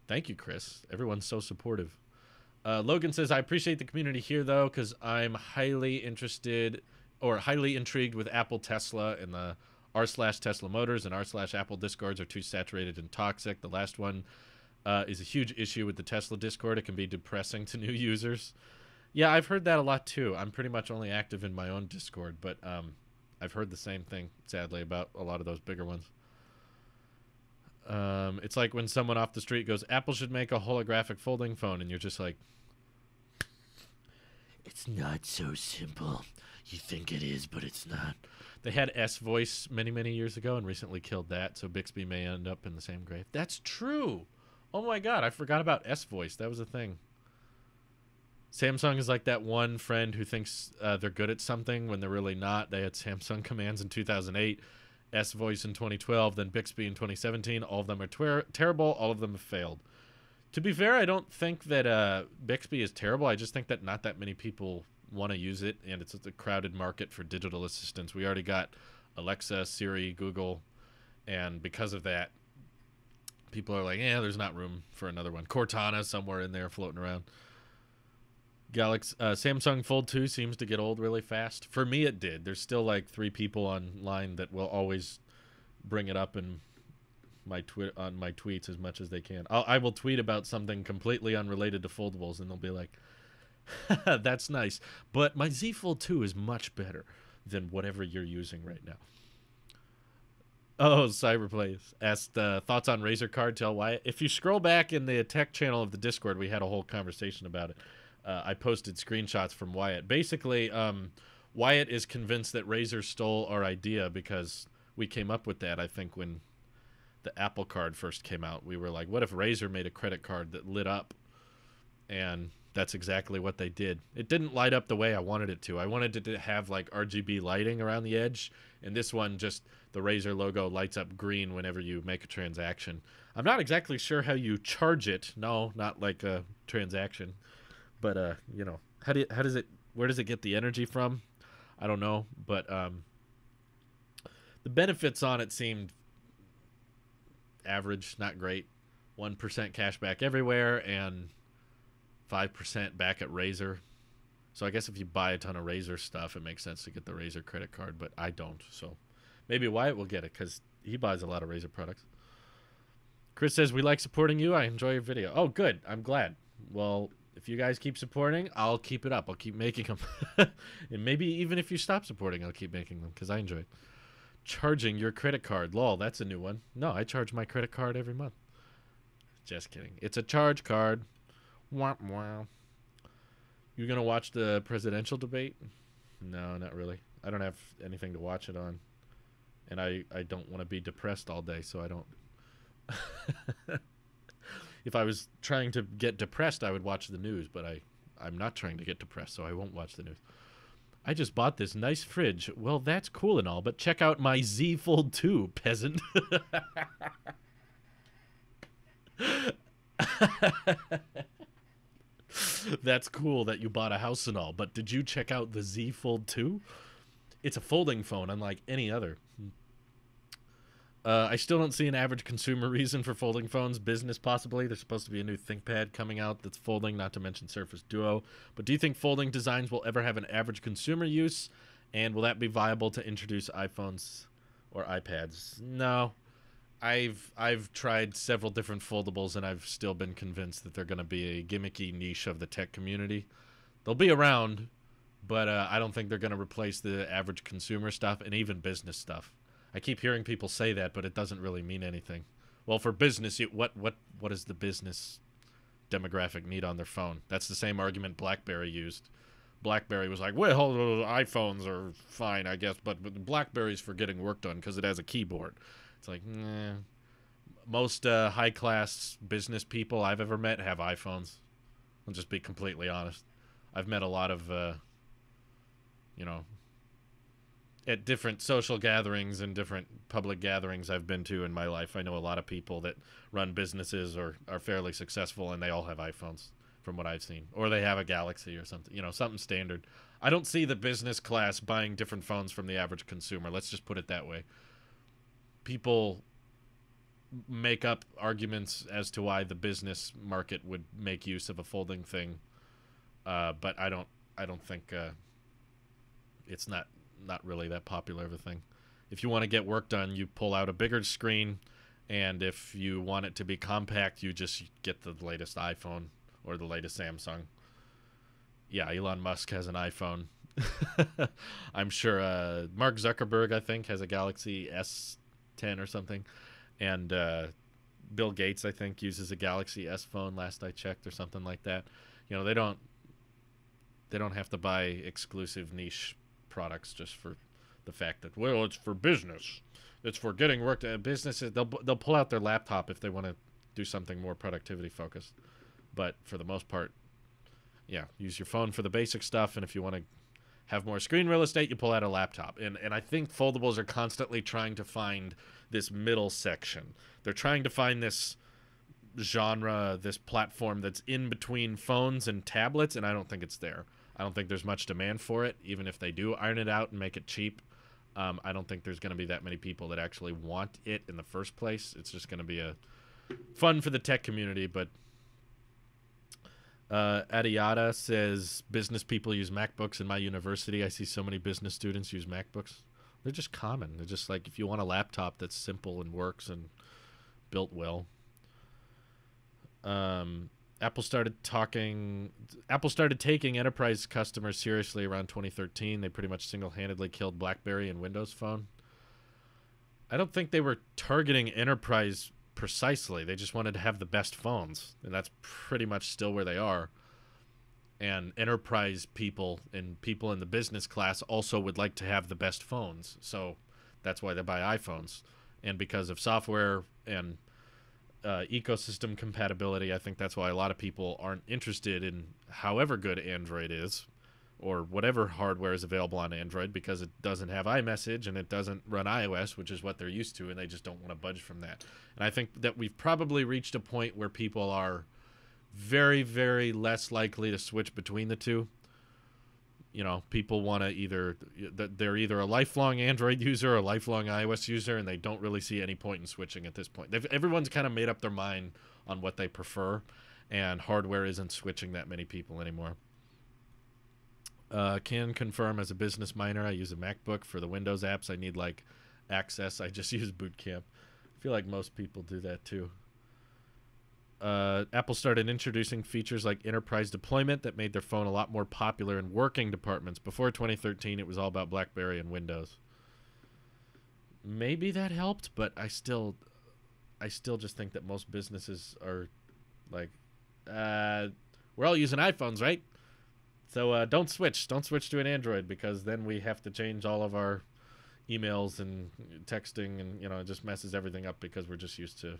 Thank you, Chris. Everyone's so supportive. Logan says, I appreciate the community here though, because I'm highly intrigued with Apple Tesla, and the r/Tesla Motors and r/Apple Discords are too saturated and toxic. The last one is a huge issue with the Tesla Discord. It can be depressing to new users. Yeah, I've heard that a lot too. I'm pretty much only active in my own Discord, but I've heard the same thing, sadly, about a lot of those bigger ones. It's like when someone off the street goes, Apple should make a holographic folding phone, and you're just like, it's not so simple. You think it is, but it's not. They had S-Voice many, many years ago and recently killed that, so Bixby may end up in the same grave. That's true. Oh my God, I forgot about S-Voice. That was a thing. Samsung is like that one friend who thinks they're good at something when they're really not. They had Samsung commands in 2008, S Voice in 2012, then Bixby in 2017. All of them are terrible. All of them have failed. To be fair, I don't think that Bixby is terrible. I just think that not that many people want to use it, and it's a crowded market for digital assistants. We already got Alexa, Siri, Google, and because of that, people are like, yeah, there's not room for another one. Cortana somewhere in there floating around. Samsung Fold 2 seems to get old really fast. For me, it did. There's still like 3 people online that will always bring it up in on my tweets as much as they can. I will tweet about something completely unrelated to foldables, and they'll be like, that's nice, but my Z Fold 2 is much better than whatever you're using right now. Oh, Cyberplays asked thoughts on Razer card. Tell Wyatt. If you scroll back in the tech channel of the Discord, we had a whole conversation about it. I posted screenshots from Wyatt. Basically, Wyatt is convinced that Razer stole our idea because we came up with that, I think, when the Apple card first came out. We were like, what if Razer made a credit card that lit up? And that's exactly what they did. It didn't light up the way I wanted it to. I wanted it to have like RGB lighting around the edge, and this one just, the Razer logo lights up green whenever you make a transaction. I'm not exactly sure how you charge it. No, not like a transaction. But you know, where does it get the energy from? I don't know, but the benefits on it seemed average, not great. 1% cash back everywhere and 5% back at Razer. So I guess if you buy a ton of Razer stuff, it makes sense to get the Razer credit card, but I don't. So maybe Wyatt will get it because he buys a lot of Razer products. Chris says, we like supporting you. I enjoy your video. Oh, good. I'm glad. Well, if you guys keep supporting, I'll keep it up. I'll keep making them. And maybe even if you stop supporting, I'll keep making them because I enjoy it. Charging your credit card. Lol, that's a new one. No, I charge my credit card every month. Just kidding. It's a charge card. Wah, wah. You gonna watch the presidential debate? No, not really. I don't have anything to watch it on. And I don't want to be depressed all day, so I don't. If I was trying to get depressed, I would watch the news, but I'm not trying to get depressed, so I won't watch the news. I just bought this nice fridge. Well, that's cool and all, but check out my Z Fold 2, peasant. That's cool that you bought a house and all, but did you check out the Z Fold 2? It's a folding phone, unlike any other. I still don't see an average consumer reason for folding phones. Business, possibly. There's supposed to be a new ThinkPad coming out that's folding, not to mention Surface Duo. But do you think folding designs will ever have an average consumer use? And will that be viable to introduce iPhones or iPads? No. I've tried several different foldables, and I've still been convinced that they're going to be a gimmicky niche of the tech community. They'll be around, but I don't think they're going to replace the average consumer stuff and even business stuff. I keep hearing people say that, but it doesn't really mean anything. Well, for business, what does the business demographic need on their phone? That's the same argument BlackBerry used. BlackBerry was like, well, iPhones are fine, I guess, but BlackBerry's for getting work done because it has a keyboard. It's like, nah. Most high-class business people I've ever met have iPhones. I'll just be completely honest. I've met a lot of, you know, at different social gatherings and different public gatherings I've been to in my life, I know a lot of people that run businesses or are fairly successful, and they all have iPhones from what I've seen. Or they have a Galaxy or something, you know, something standard. I don't see the business class buying different phones from the average consumer. Let's just put it that way. People make up arguments as to why the business market would make use of a folding thing, but I don't think it's not really that popular of a thing. If you want to get work done, you pull out a bigger screen, and if you want it to be compact, you just get the latest iPhone or the latest Samsung. Yeah, Elon Musk has an iPhone. I'm sure Mark Zuckerberg, I think, has a Galaxy S10 or something, and Bill Gates, I think, uses a Galaxy S phone last I checked, or something like that. You know, they don't have to buy exclusive niche products just for the fact that, well, it's for business, it's for getting work. Businesses, they'll pull out their laptop if they want to do something more productivity focused, but for the most part, yeah, use your phone for the basic stuff, and if you want to have more screen real estate, you pull out a laptop. And I think foldables are constantly trying to find this middle section. They're trying to find this genre, this platform that's in between phones and tablets, and I don't think it's there. I don't think there's much demand for it, even if they do iron it out and make it cheap. I don't think there's going to be that many people that actually want it in the first place. It's just going to be a fun for the tech community. But Adiata says, business people use MacBooks in my university. I see so many business students use MacBooks. They're just common. They're just like, if you want a laptop that's simple and works and built well. Apple started taking enterprise customers seriously around 2013. They pretty much single-handedly killed BlackBerry and Windows Phone. I don't think they were targeting enterprise precisely. They just wanted to have the best phones, and that's pretty much still where they are. And enterprise people and people in the business class also would like to have the best phones, so that's why they buy iPhones. And because of software and ecosystem compatibility, I think that's why a lot of people aren't interested in however good Android is or whatever hardware is available on Android, because it doesn't have iMessage and it doesn't run iOS, which is what they're used to, and they just don't want to budge from that. And I think that we've probably reached a point where people are very, very less likely to switch between the two. You know, people want to they're either a lifelong Android user or a lifelong iOS user, and they don't really see any point in switching at this point. Everyone's kind of made up their mind on what they prefer, and hardware isn't switching that many people anymore. Can confirm, as a business miner, I use a MacBook. For the Windows apps I need, like Access, I just use Boot Camp. I feel like most people do that too. Apple started introducing features like enterprise deployment that made their phone a lot more popular in working departments. Before 2013, it was all about BlackBerry and Windows. Maybe that helped, but I still just think that most businesses are like, we're all using iPhones, right? So don't switch to an Android, because then we have to change all of our emails and texting, and it just messes everything up, because we're just used to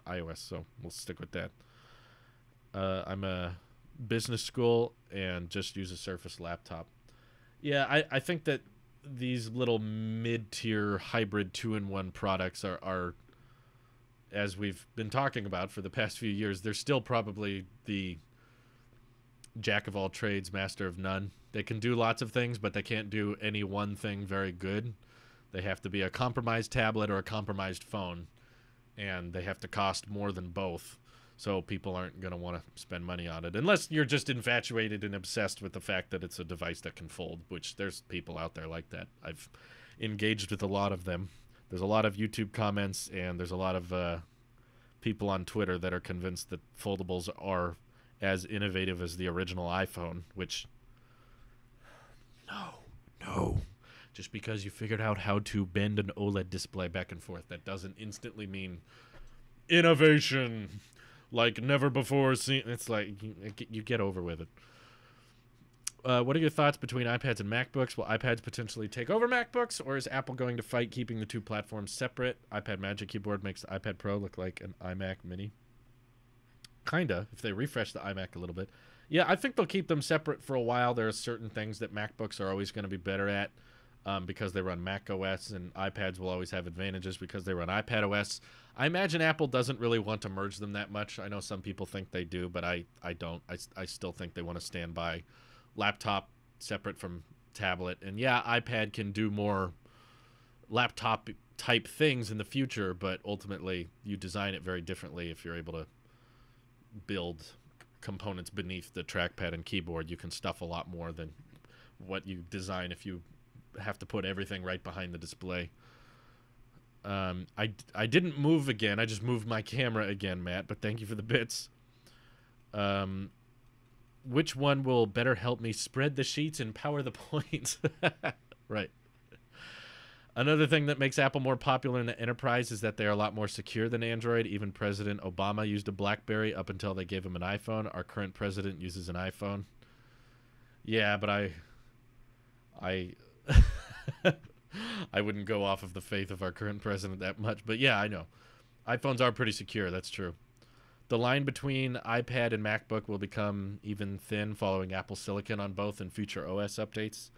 iOS, so we'll stick with that. I'm a business school and just use a Surface laptop. Yeah, I think that these little mid-tier hybrid 2-in-1 products are, as we've been talking about for the past few years, they're still probably the jack of all trades, master of none. They can do lots of things, but they can't do any one thing very good. They have to be a compromised tablet or a compromised phone, and they have to cost more than both, so people aren't going to want to spend money on it, unless you're just infatuated and obsessed with the fact that it's a device that can fold, which there's people out there like that. I've engaged with a lot of them. There's a lot of YouTube comments, and there's a lot of people on Twitter that are convinced that foldables are as innovative as the original iPhone, which, no. Just because you figured out how to bend an OLED display back and forth, that doesn't instantly mean innovation like never before seen. It's like, you get over with it. What are your thoughts between iPads and MacBooks? Will iPads potentially take over MacBooks, or is Apple going to fight keeping the two platforms separate? iPad Magic Keyboard makes the iPad Pro look like an iMac Mini. Kinda, if they refresh the iMac a little bit. Yeah, I think they'll keep them separate for a while. There are certain things that MacBooks are always going to be better at, because they run Mac OS, and iPads will always have advantages because they run iPad OS. I imagine Apple doesn't really want to merge them that much. I know some people think they do, but I don't. I still think they want to stand by laptop separate from tablet. And yeah, iPad can do more laptop type things in the future, but ultimately you design it very differently if you're able to build components beneath the trackpad and keyboard. You can stuff a lot more than what you design if you have to put everything right behind the display. I didn't move again. I just moved my camera again, Matt, but thank you for the bits. Which one will better help me spread the sheets and power the points? Right. Another thing that makes Apple more popular in the enterprise is that they are a lot more secure than Android. Even President Obama used a BlackBerry up until they gave him an iPhone. Our current president uses an iPhone. Yeah, but I wouldn't go off of the faith of our current president that much. But yeah, I know. iPhones are pretty secure. That's true. The line between iPad and MacBook will become even thin following Apple Silicon on both in future OS updates.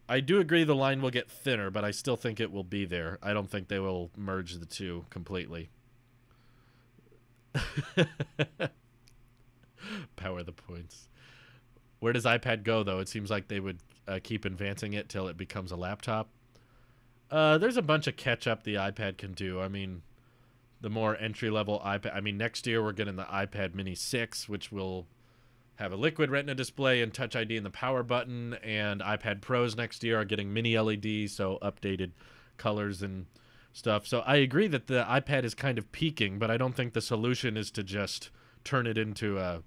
I do agree the line will get thinner, but I still think it will be there. I don't think they will merge the two completely. Power the points. Where does iPad go, though? It seems like they would keep advancing it till it becomes a laptop. There's a bunch of catch-up the iPad can do. I mean, the more entry-level iPad... I mean, next year we're getting the iPad Mini 6, which will have a liquid retina display and Touch ID in the power button, and iPad Pros next year are getting mini LED, so updated colors and stuff. So I agree that the iPad is kind of peaking, but I don't think the solution is to just turn it into a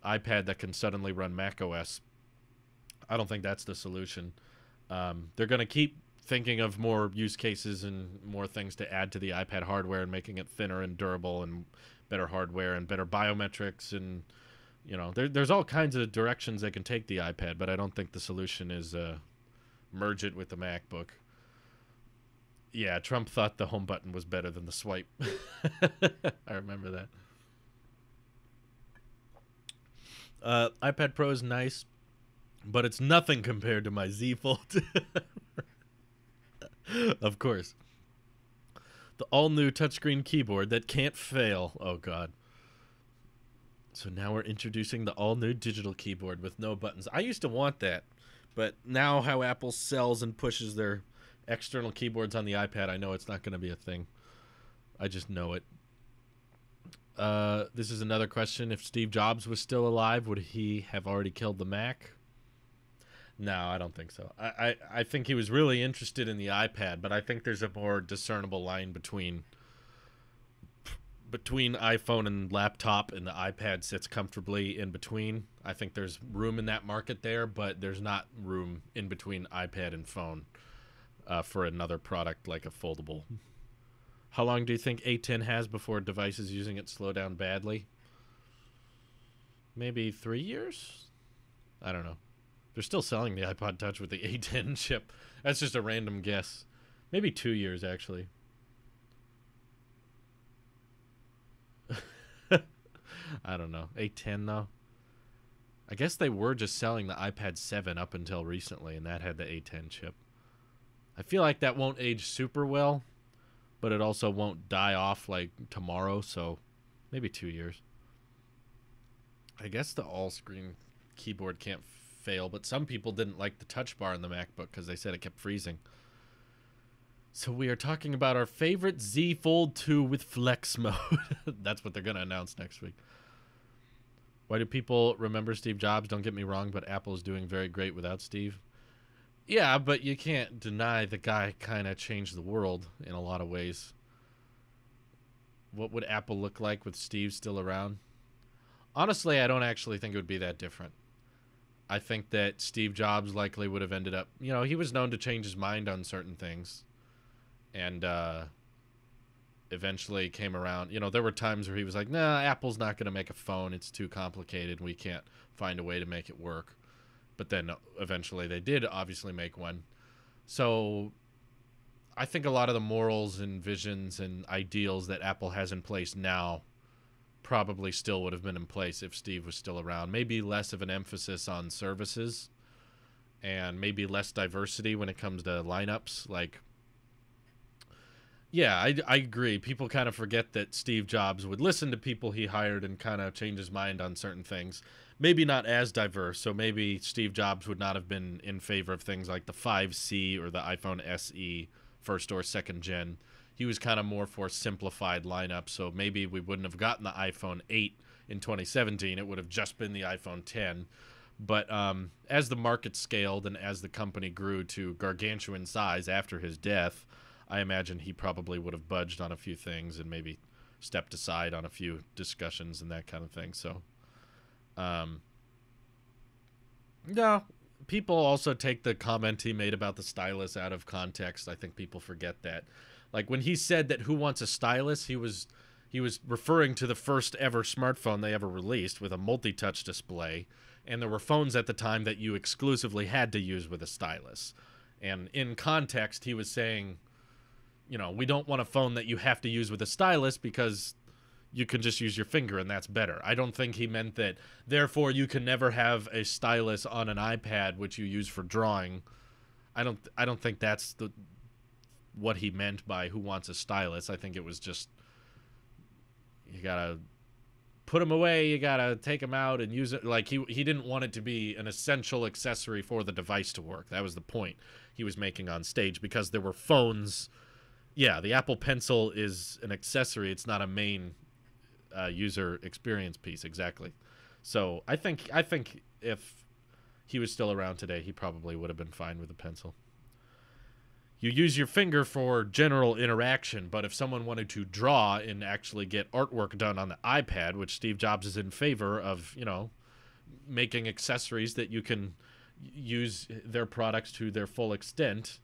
iPad that can suddenly run macOS. I don't think that's the solution. They're going to keep thinking of more use cases and more things to add to the iPad hardware and making it thinner and durable and better hardware and better biometrics, and you know, there's all kinds of directions they can take the iPad, but I don't think the solution is merge it with the MacBook. Yeah, Trump thought the home button was better than the swipe. I remember that. iPad Pro is nice, but it's nothing compared to my Z Fold. Of course. The all-new touchscreen keyboard that can't fail. Oh, God. So now we're introducing the all-new digital keyboard with no buttons. I used to want that, but now how Apple sells and pushes their external keyboards on the iPad, I know it's not going to be a thing. I just know it. This is another question. If Steve Jobs was still alive, would he have already killed the Mac? No, I don't think so. I think he was really interested in the iPad, but I think there's a more discernible line between iPhone and laptop, and the iPad sits comfortably in between. I think there's room in that market there, but there's not room in between iPad and phone for another product like a foldable. How long do you think A10 has before devices using it slow down badly? Maybe 3 years? I don't know. They're still selling the iPod Touch with the A10 chip. That's just a random guess. Maybe 2 years, actually. I don't know. A10, though? I guess they were just selling the iPad 7 up until recently, and that had the A10 chip. I feel like that won't age super well, but it also won't die off like tomorrow, so maybe 2 years. I guess the all-screen keyboard can't fail, but some people didn't like the touch bar in the MacBook because they said it kept freezing. So we are talking about our favorite Z Fold 2 with flex mode. That's what they're going to announce next week. Why do people remember Steve Jobs? Don't get me wrong, but Apple is doing very great without Steve. Yeah, but you can't deny the guy kind of changed the world in a lot of ways. What would Apple look like with Steve still around? Honestly, I don't actually think it would be that different. I think that Steve Jobs likely would have ended up... You know, he was known to change his mind on certain things. And eventually came around. You know, there were times where he was like, nah, Apple's not going to make a phone. It's too complicated. We can't find a way to make it work. But then eventually they did obviously make one. So I think a lot of the morals and visions and ideals that Apple has in place now probably still would have been in place if Steve was still around. Maybe less of an emphasis on services and maybe less diversity when it comes to lineups. Like, yeah, I agree. People kind of forget that Steve Jobs would listen to people he hired and kind of change his mind on certain things. Maybe not as diverse, so maybe Steve Jobs would not have been in favor of things like the 5C or the iPhone SE first or second gen. He was kind of more for simplified lineup, so maybe we wouldn't have gotten the iPhone 8 in 2017. It would have just been the iPhone 10. But as the market scaled and as the company grew to gargantuan size after his death, I imagine he probably would have budged on a few things and maybe stepped aside on a few discussions and that kind of thing. So, no, people also take the comment he made about the stylus out of context. I think people forget that. Like when he said that who wants a stylus, he was referring to the first ever smartphone they ever released with a multi-touch display. And there were phones at the time that you exclusively had to use with a stylus. And in context, he was saying, you know, we don't want a phone that you have to use with a stylus because, you can just use your finger and that's better. I don't think he meant that, therefore, you can never have a stylus on an iPad which you use for drawing. I don't think that's what he meant by who wants a stylus. I think it was just, you gotta put them away, you gotta take them out and use it. Like, he didn't want it to be an essential accessory for the device to work. That was the point he was making on stage, because there were phones. Yeah, the Apple Pencil is an accessory. It's not a main user experience piece. Exactly. So I think if he was still around today, he probably would have been fine with a pencil. You use your finger for general interaction, but if someone wanted to draw and actually get artwork done on the iPad, which Steve Jobs is in favor of, you know, making accessories that you can use their products to their full extent.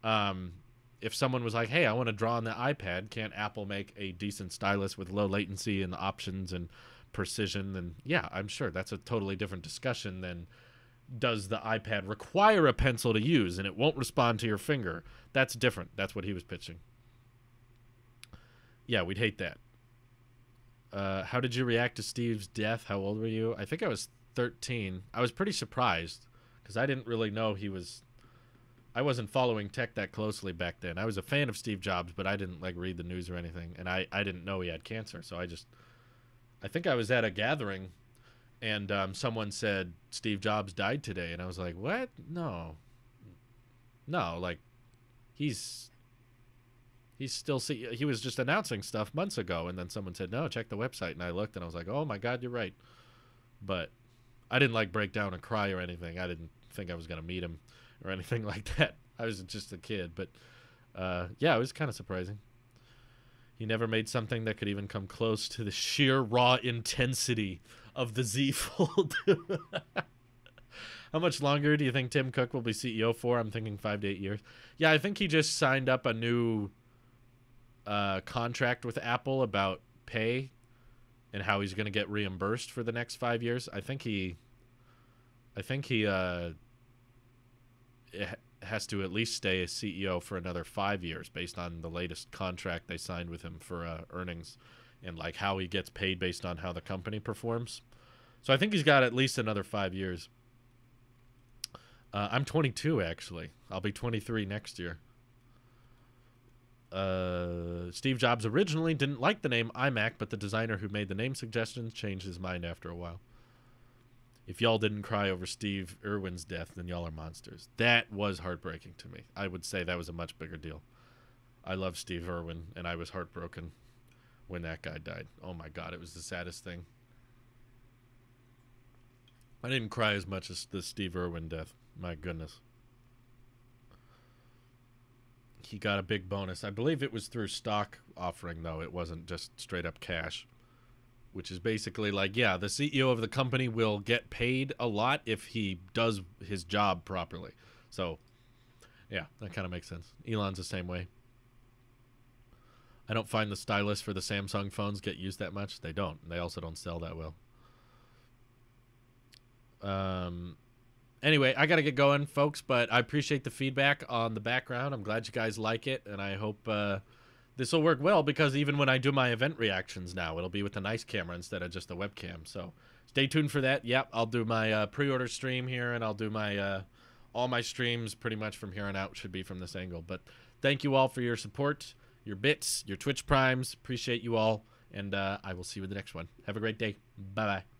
If someone was like, hey, I want to draw on the iPad, can't Apple make a decent stylus with low latency and options and precision? Then yeah, I'm sure that's a totally different discussion than, does the iPad require a pencil to use and it won't respond to your finger? That's different. That's what he was pitching. Yeah, we'd hate that. How did you react to Steve's death? How old were you? I think I was 13. I was pretty surprised because I didn't really know I wasn't following tech that closely back then. I was a fan of Steve Jobs, but I didn't like read the news or anything. And I didn't know he had cancer. So I think I was at a gathering and someone said Steve Jobs died today, and I was like, what? No, like he's still he was just announcing stuff months ago, and then someone said, no, check the website, and I looked and I was like, oh my god, you're right. But I didn't like break down and cry or anything. I didn't think I was gonna meet him or anything like that. I was just a kid. But yeah, it was kind of surprising. He never made something that could even come close to the sheer raw intensity of the Z Fold. How much longer do you think Tim Cook will be CEO for? I'm thinking 5 to 8 years. Yeah, I think he just signed up a new contract with Apple about pay and how he's going to get reimbursed for the next 5 years. I think he has to at least stay as CEO for another 5 years based on the latest contract they signed with him for earnings and like how he gets paid based on how the company performs. So I think he's got at least another 5 years. I'm 22, actually. I'll be 23 next year. Steve Jobs originally didn't like the name iMac, but the designer who made the name suggestions changed his mind after a while. If y'all didn't cry over Steve Irwin's death, then y'all are monsters. That was heartbreaking to me. I would say that was a much bigger deal. I love Steve Irwin, and I was heartbroken when that guy died. Oh my god, it was the saddest thing. I didn't cry as much as the Steve Irwin death. My goodness. He got a big bonus. I believe it was through stock offering, though. It wasn't just straight up cash. Which is basically like, yeah, the CEO of the company will get paid a lot if he does his job properly. So, yeah, that kind of makes sense. Elon's the same way. I don't find the stylus for the Samsung phones get used that much. They don't. They also don't sell that well. Anyway, I got to get going, folks, but I appreciate the feedback on the background. I'm glad you guys like it, and I hope this will work well, because even when I do my event reactions now, it'll be with a nice camera instead of just a webcam. So stay tuned for that. Yep, I'll do my pre-order stream here, and I'll do my all my streams pretty much from here on out should be from this angle. But thank you all for your support, your bits, your Twitch primes. Appreciate you all, and I will see you in the next one. Have a great day. Bye-bye.